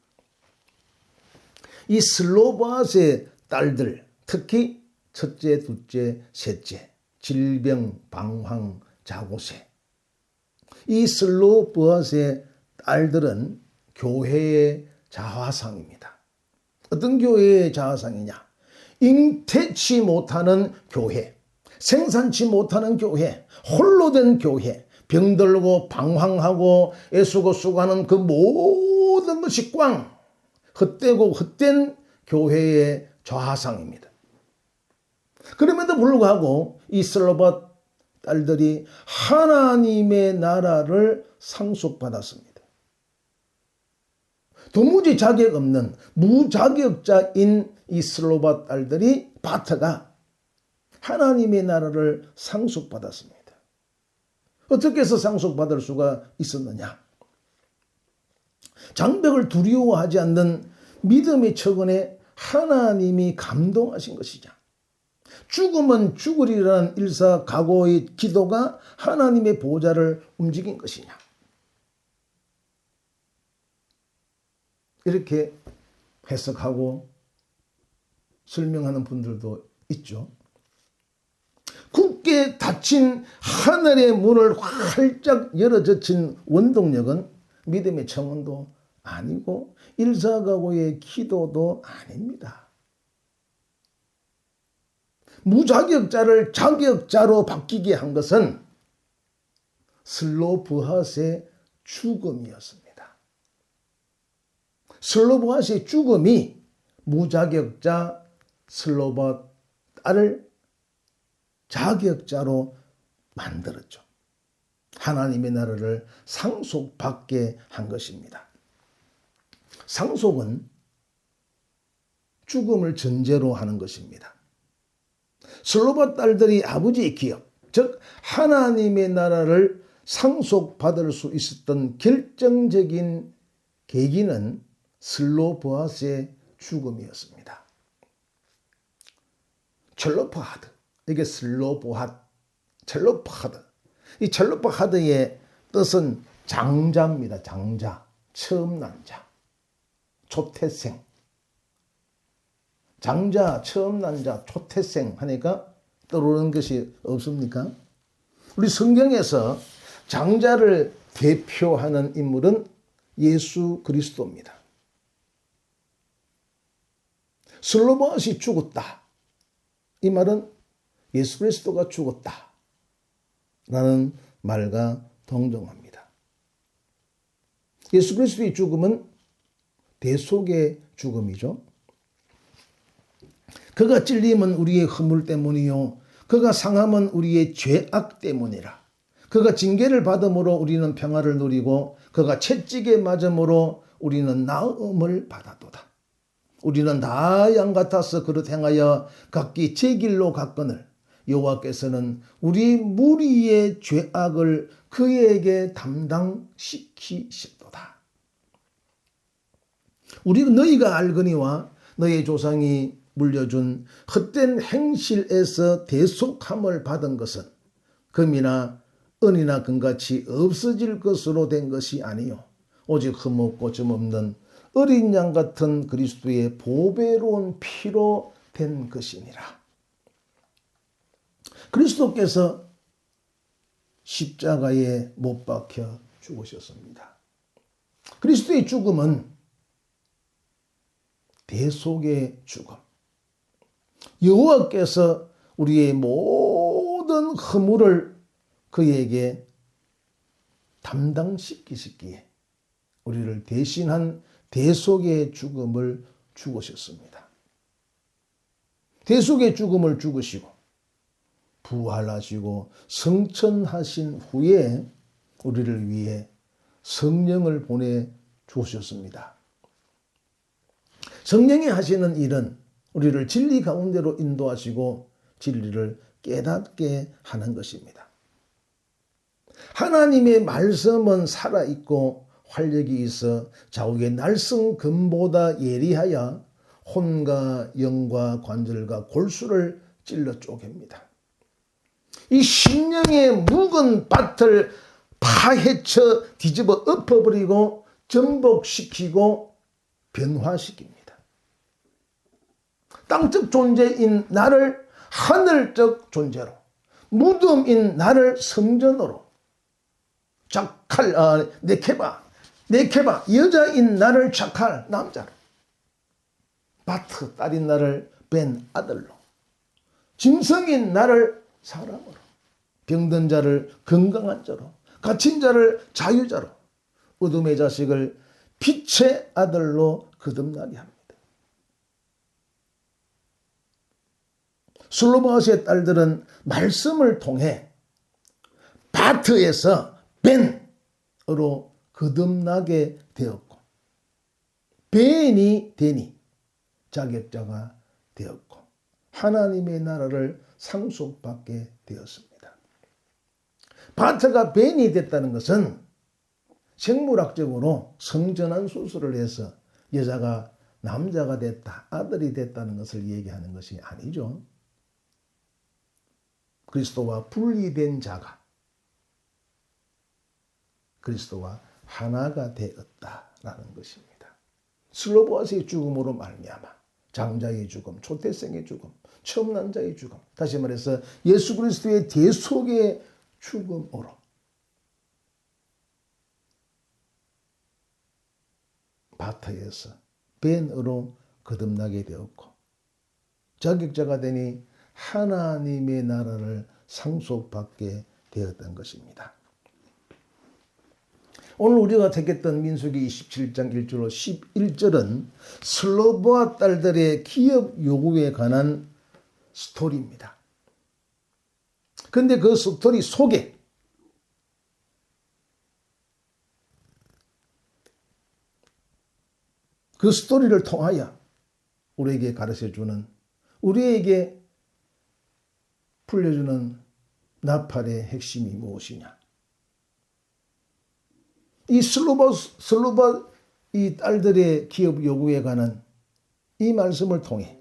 이 슬로바스의 딸들, 특히 첫째, 둘째, 셋째, 질병, 방황, 자고세, 이 슬로바스의 딸들은 교회의 자화상입니다. 어떤 교회의 자화상이냐? 잉태치 못하는 교회, 생산치 못하는 교회, 홀로 된 교회, 병들고 방황하고 애쓰고 수고하는 그 모든 것이 꽝, 헛되고 헛된 교회의 좌상입니다. 그럼에도 불구하고 이 슬로바 딸들이 하나님의 나라를 상속받았습니다. 도무지 자격 없는 무자격자인 이 슬로바 딸들이 바트가 하나님의 나라를 상속받았습니다. 어떻게 해서 상속받을 수가 있었느냐? 장벽을 두려워하지 않는 믿음의 척은에 하나님이 감동하신 것이죠. 죽으면 죽으리라는 일사각오의 기도가 하나님의 보좌를 움직인 것이냐? 이렇게 해석하고 설명하는 분들도 있죠. 굳게 닫힌 하늘의 문을 활짝 열어젖힌 원동력은 믿음의 청원도 아니고 일사각오의 기도도 아닙니다. 무자격자를 자격자로 바뀌게 한 것은 슬로브핫의 죽음이었습니다. 슬로브핫의 죽음이 무자격자 슬로바 딸을 자격자로 만들었죠. 하나님의 나라를 상속받게 한 것입니다. 상속은 죽음을 전제로 하는 것입니다. 슬로바 딸들이 아버지의 기업, 즉 하나님의 나라를 상속받을 수 있었던 결정적인 계기는 슬로보아스의 죽음이었습니다. 첼로파하드, 이게 슬로보핫, 첼로파하드. 이 첼로파하드의 뜻은 장자입니다. 장자, 처음 난 자, 초태생. 장자, 처음 난 자, 초태생 하니까 떠오르는 것이 없습니까? 우리 성경에서 장자를 대표하는 인물은 예수 그리스도입니다. 슬로바앗이 죽었다. 이 말은 예수 그리스도가 죽었다. 라는 말과 동정합니다. 예수 그리스도의 죽음은 대속의 죽음이죠. 그가 찔림은 우리의 허물 때문이요 그가 상함은 우리의 죄악 때문이라. 그가 징계를 받음으로 우리는 평화를 누리고 그가 채찍에 맞음으로 우리는 나음을 받았도다. 우리는 다 양 같아서 그릇 행하여 각기 제 길로 갔거늘 여호와께서는 우리 무리의 죄악을 그에게 담당시키시도다. 우리는 너희가 알거니와 너희 조상이 물려준 헛된 행실에서 대속함을 받은 것은 금이나 은이나 금같이 없어질 것으로 된 것이 아니요 오직 흠없고 점없는 어린 양 같은 그리스도의 보배로운 피로 된 것이니라. 그리스도께서 십자가에 못 박혀 죽으셨습니다. 그리스도의 죽음은 대속의 죽음. 여호와께서 우리의 모든 허물을 그에게 담당시키시기에 우리를 대신한 대속의 죽음을 죽으셨습니다. 대속의 죽음을 죽으시고 부활하시고 성천하신 후에 우리를 위해 성령을 보내주셨습니다. 성령이 하시는 일은 우리를 진리 가운데로 인도하시고 진리를 깨닫게 하는 것입니다. 하나님의 말씀은 살아있고 활력이 있어 좌우의 날성 금보다 예리하여 혼과 영과 관절과 골수를 찔러 쪼갭니다. 이 심령의 묵은 밭을 파헤쳐 뒤집어 엎어버리고 전복시키고 변화시킵니다. 땅적 존재인 나를 하늘적 존재로, 무덤인 나를 성전으로, 네케바 여자인 나를 자칼 남자로, 바트 딸인 나를 벤 아들로, 짐승인 나를 사람으로, 병든 자를 건강한 자로, 갇힌 자를 자유자로, 어둠의 자식을 빛의 아들로 거듭나게 합니다. 슬로바스의 딸들은 말씀을 통해 바트에서 벤으로 거듭나게 되었고, 벤이 되니 자격자가 되었고 하나님의 나라를 상속받게 되었습니다. 바트가 벤이 됐다는 것은 생물학적으로 성전환 수술을 해서 여자가 남자가 됐다, 아들이 됐다는 것을 얘기하는 것이 아니죠. 그리스도와 분리된 자가 그리스도와 하나가 되었다라는 것입니다. 슬로보아스의 죽음으로 말미암아 장자의 죽음, 초태생의 죽음, 처음 난 자의 죽음, 다시 말해서 예수 그리스도의 대속의 죽음으로 바타에서 벤으로 거듭나게 되었고 자격자가 되니 하나님의 나라를 상속받게 되었던 것입니다. 오늘 우리가 택했던 민수기 27장 1절로 11절은 슬로보아 딸들의 기업 요구에 관한 스토리입니다. 그런데 그 스토리 속에 그 스토리를 통하여 우리에게 가르쳐주는, 우리에게 풀려주는 나팔의 핵심이 무엇이냐? 이 슬로바 이 딸들의 기업 요구에 관한 이 말씀을 통해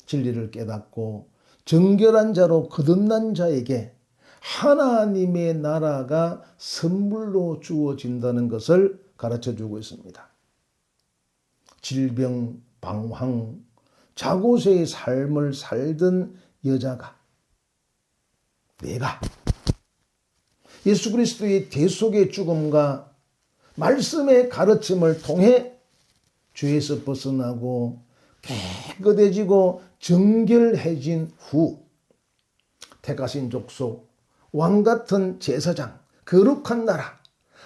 진리를 깨닫고 정결한 자로 거듭난 자에게 하나님의 나라가 선물로 주어진다는 것을 가르쳐주고 있습니다. 질병, 방황, 자고새의 삶을 살던 여자가, 내가 예수 그리스도의 대속의 죽음과 말씀의 가르침을 통해 죄에서 벗어나고 깨끗해지고 정결해진 후 택하신 족속, 왕같은 제사장, 거룩한 나라,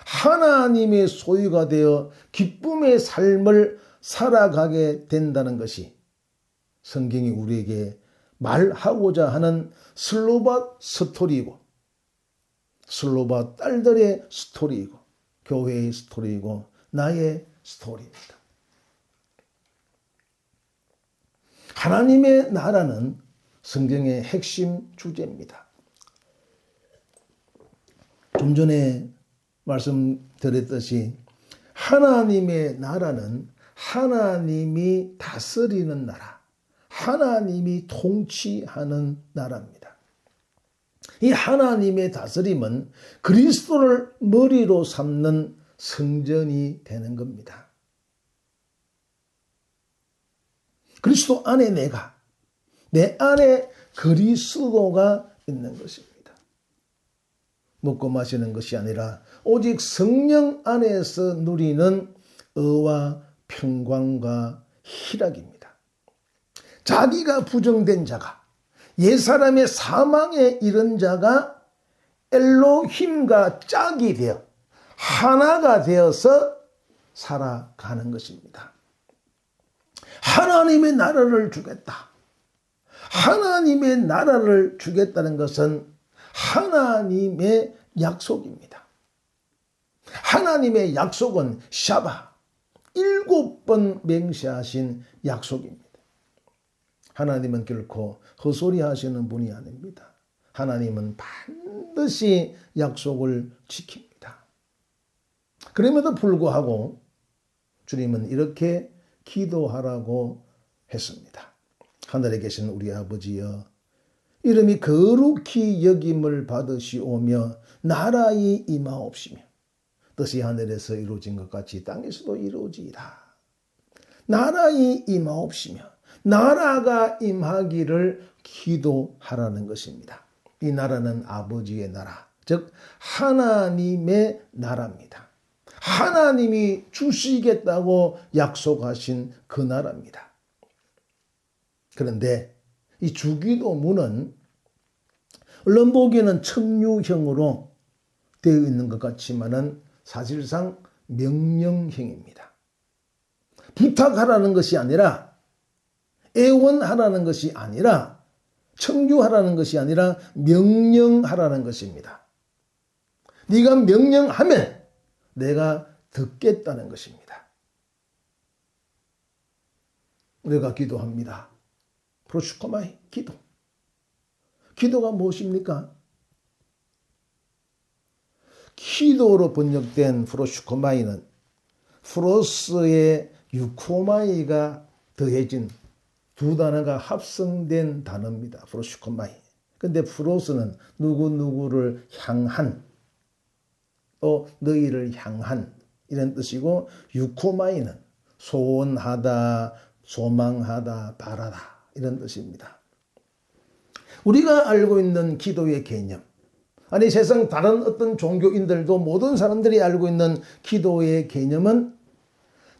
하나님의 소유가 되어 기쁨의 삶을 살아가게 된다는 것이 성경이 우리에게 말하고자 하는 슬로바 스토리이고 슬로바 딸들의 스토리이고 교회의 스토리이고 나의 스토리입니다. 하나님의 나라는 성경의 핵심 주제입니다. 좀 전에 말씀드렸듯이 하나님의 나라는 하나님이 다스리는 나라, 하나님이 통치하는 나라입니다. 이 하나님의 다스림은 그리스도를 머리로 삼는 성전이 되는 겁니다. 그리스도 안에 내 안에 그리스도가 있는 것입니다. 먹고 마시는 것이 아니라 오직 성령 안에서 누리는 의와 평강과 희락입니다. 자기가 부정된 자가, 옛사람의 사망에 이른 자가 엘로힘과 짝이 되어 하나가 되어서 살아가는 것입니다. 하나님의 나라를 주겠다. 하나님의 나라를 주겠다는 것은 하나님의 약속입니다. 하나님의 약속은 샤바 7번 맹세하신 약속입니다. 하나님은 결코 헛소리 하시는 분이 아닙니다. 하나님은 반드시 약속을 지킵니다. 그럼에도 불구하고 주님은 이렇게 기도하라고 했습니다. 하늘에 계신 우리 아버지여, 이름이 거룩히 여김을 받으시오며 나라의 임하옵시며 뜻이 하늘에서 이루어진 것 같이 땅에서도 이루어지이다. 나라의 임하옵시며 나라가 임하기를 기도하라는 것입니다. 이 나라는 아버지의 나라, 즉 하나님의 나라입니다. 하나님이 주시겠다고 약속하신 그 나라입니다. 그런데 이 주기도문은 얼른 보기에는 청유형으로 되어 있는 것 같지만은 사실상 명령형입니다. 부탁하라는 것이 아니라, 애원하라는 것이 아니라, 청유하라는 것이 아니라 명령하라는 것입니다. 네가 명령하면 내가 듣겠다는 것입니다. 우리가 기도합니다. 프로슈코마이 기도. 기도가 무엇입니까? 기도로 번역된 프로슈코마이는 프로스의 유코마이가 더해진 두 단어가 합성된 단어입니다. 프로슈코마이. 근데 프로스는 누구누구를 향한, 또 너희를 향한 이런 뜻이고, 유코마이는 소원하다, 소망하다, 바라다 이런 뜻입니다. 우리가 알고 있는 기도의 개념, 아니 세상 다른 어떤 종교인들도 모든 사람들이 알고 있는 기도의 개념은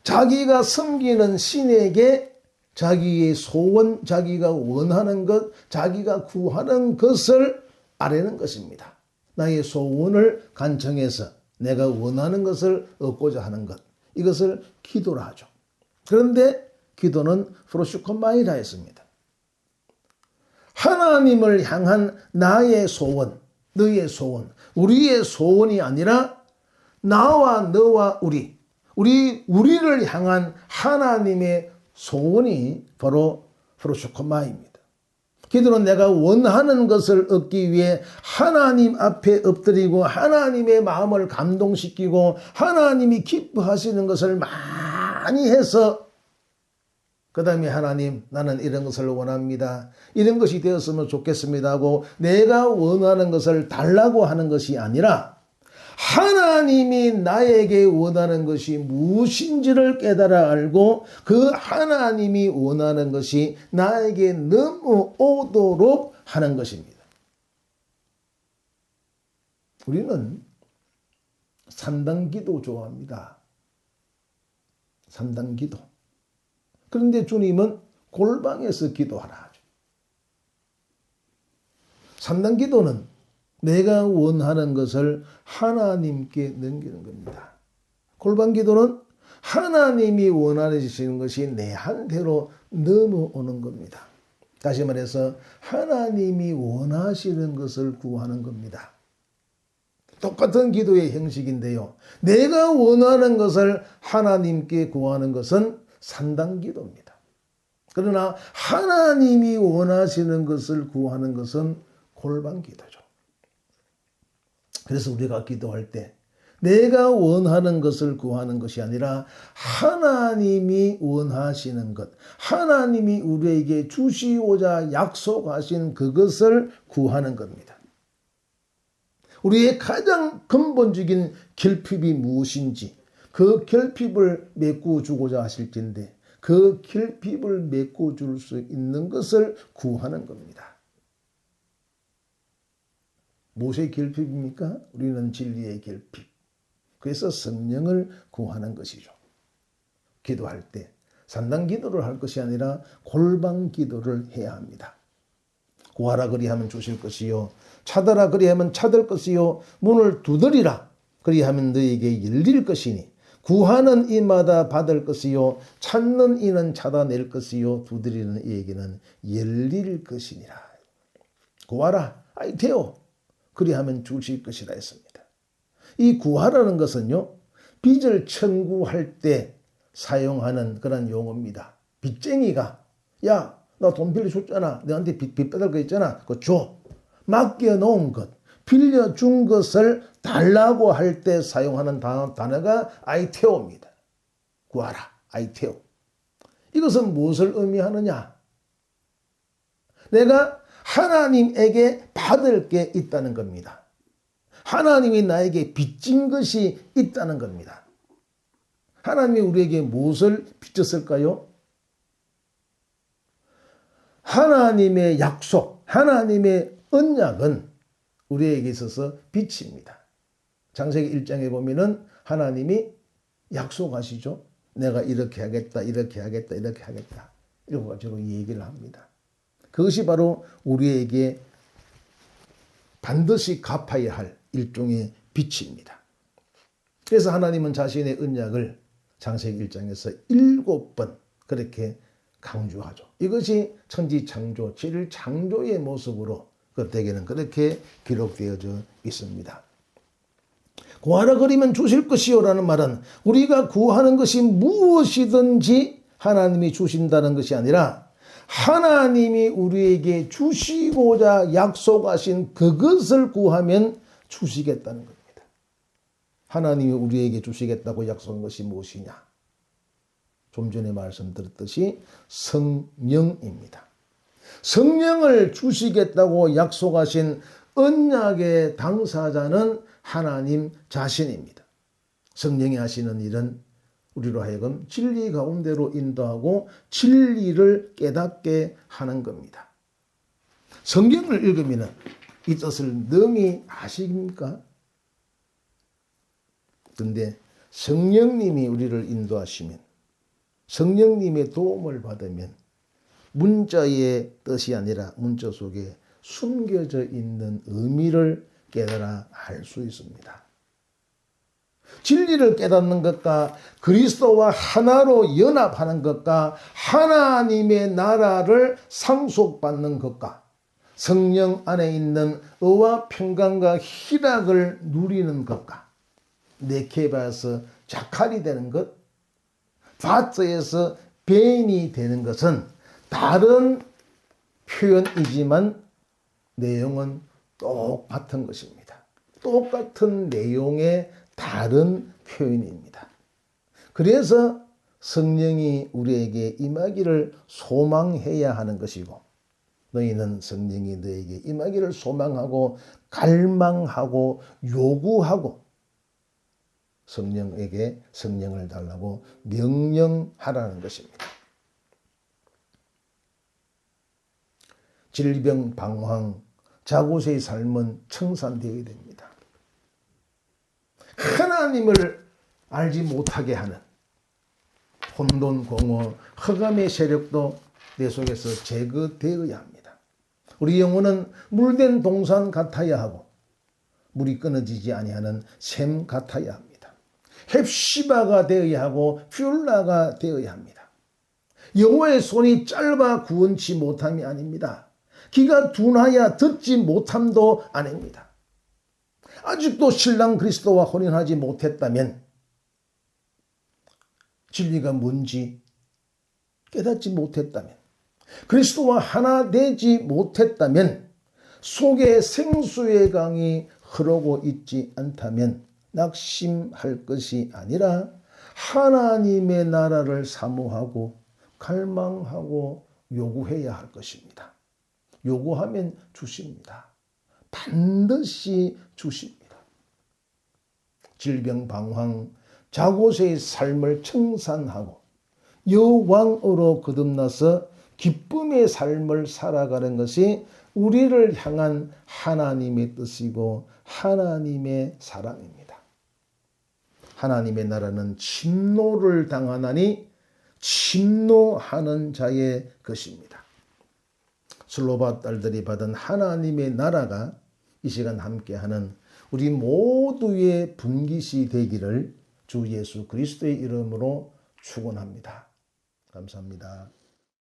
자기가 섬기는 신에게 자기의 소원, 자기가 원하는 것, 자기가 구하는 것을 아뢰는 것입니다. 나의 소원을 간청해서 내가 원하는 것을 얻고자 하는 것, 이것을 기도라 하죠. 그런데 기도는 프로슈코마이라 했습니다. 하나님을 향한 나의 소원, 너의 소원, 우리의 소원이 아니라 나와 너와 우리를 향한 하나님의 소원이 바로 프로슈코마입니다. 기도는 내가 원하는 것을 얻기 위해 하나님 앞에 엎드리고 하나님의 마음을 감동시키고 하나님이 기뻐하시는 것을 많이 해서, 그 다음에 하나님, 나는 이런 것을 원합니다. 이런 것이 되었으면 좋겠습니다 하고 내가 원하는 것을 달라고 하는 것이 아니라, 하나님이 나에게 원하는 것이 무엇인지를 깨달아 알고 그 하나님이 원하는 것이 나에게 넘어오도록 하는 것입니다. 우리는 3단 기도 좋아합니다. 3단 기도. 그런데 주님은 골방에서 기도하라 하죠. 3단 기도는 내가 원하는 것을 하나님께 넘기는 겁니다. 골방 기도는 하나님이 원하시는 것이 내 한테로 넘어오는 겁니다. 다시 말해서 하나님이 원하시는 것을 구하는 겁니다. 똑같은 기도의 형식인데요. 내가 원하는 것을 하나님께 구하는 것은 산당기도입니다. 그러나 하나님이 원하시는 것을 구하는 것은 골방기도죠. 그래서 우리가 기도할 때 내가 원하는 것을 구하는 것이 아니라 하나님이 원하시는 것, 하나님이 우리에게 주시고자 약속하신 그것을 구하는 겁니다. 우리의 가장 근본적인 결핍이 무엇인지 그 결핍을 메꿔주고자 하실 텐데 그 결핍을 메꿔줄 수 있는 것을 구하는 겁니다. 무엇의 결핍입니까? 우리는 진리의 결핍. 그래서 성령을 구하는 것이죠. 기도할 때 산당 기도를 할 것이 아니라 골방 기도를 해야 합니다. 구하라 그리하면 주실 것이요 찾아라 그리하면 찾을 것이요 문을 두드리라 그리하면 너에게 열릴 것이니 구하는 이마다 받을 것이요 찾는 이는 찾아낼 것이요 두드리는 이에게는 열릴 것이니라. 구하라 아이테오 그리하면 주실 것이라 했습니다. 이 구하라는 것은요 빚을 청구할 때 사용하는 그런 용어입니다. 빚쟁이가 야 나 돈 빌려줬잖아. 너한테 빚 빼달 거 있잖아. 그거 줘. 맡겨놓은 것, 빌려준 것을 달라고 할 때 사용하는 단어가 아이테오입니다. 구하라. 아이테오. 이것은 무엇을 의미하느냐? 내가 하나님에게 받을 게 있다는 겁니다. 하나님이 나에게 빚진 것이 있다는 겁니다. 하나님이 우리에게 무엇을 빚졌을까요? 하나님의 약속, 하나님의 언약은 우리에게 있어서 빚입니다. 창세기 1장에 보면은 하나님이 약속하시죠. 내가 이렇게 하겠다, 이렇게 하겠다, 이렇게 하겠다. 이런 가지고 얘기를 합니다. 그것이 바로 우리에게 반드시 갚아야 할 일종의 빚입니다. 그래서 하나님은 자신의 언약을 창세기 1장에서 7번 그렇게 강조하죠. 이것이 천지창조, 7일 창조의 모습으로 그때에는 그렇게 기록되어져 있습니다. 구하라 그리면 주실 것이요라는 말은 우리가 구하는 것이 무엇이든지 하나님이 주신다는 것이 아니라 하나님이 우리에게 주시고자 약속하신 그것을 구하면 주시겠다는 겁니다. 하나님이 우리에게 주시겠다고 약속한 것이 무엇이냐? 좀 전에 말씀드렸듯이 성령입니다. 성령을 주시겠다고 약속하신 언약의 당사자는 하나님 자신입니다. 성령이 하시는 일은 우리로 하여금 진리 가운데로 인도하고 진리를 깨닫게 하는 겁니다. 성경을 읽으면 이 뜻을 능히 아십니까? 그런데 성령님이 우리를 인도하시면 성령님의 도움을 받으면 문자의 뜻이 아니라 문자 속에 숨겨져 있는 의미를 깨달아 알 수 있습니다. 진리를 깨닫는 것과 그리스도와 하나로 연합하는 것과 하나님의 나라를 상속받는 것과 성령 안에 있는 의와 평강과 희락을 누리는 것과 네케바에서 자칼이 되는 것, 바트에서 베인이 되는 것은 다른 표현이지만 내용은 똑같은 것입니다. 똑같은 내용의 다른 표현입니다. 그래서 성령이 우리에게 임하기를 소망해야 하는 것이고 너희는 성령이 너에게 임하기를 소망하고 갈망하고 요구하고 성령에게 성령을 달라고 명령하라는 것입니다. 질병, 방황, 자고세의 삶은 청산되어야 됩니다. 하나님을 알지 못하게 하는 혼돈, 공허, 흑암의 세력도 내 속에서 제거되어야 합니다. 우리 영혼은 물된 동산 같아야 하고 물이 끊어지지 아니하는 샘 같아야 합니다. 헵시바가 되어야 하고 퓨라가 되어야 합니다. 여호와의 손이 짧아 구원치 못함이 아닙니다. 귀가 둔하여 듣지 못함도 아닙니다. 아직도 신랑 그리스도와 혼인하지 못했다면, 진리가 뭔지 깨닫지 못했다면, 그리스도와 하나 되지 못했다면, 속에 생수의 강이 흐르고 있지 않다면 낙심할 것이 아니라 하나님의 나라를 사모하고 갈망하고 요구해야 할 것입니다. 요구하면 주십니다. 반드시 주십니다. 질병방황, 자고새의 삶을 청산하고 여왕으로 거듭나서 기쁨의 삶을 살아가는 것이 우리를 향한 하나님의 뜻이고 하나님의 사랑입니다. 하나님의 나라는 침노를 당하나니 침노하는 자의 것입니다. 슬로바 딸들이 받은 하나님의 나라가 이 시간 함께하는 우리 모두의 분깃이 되기를 주 예수 그리스도의 이름으로 축원합니다. 감사합니다.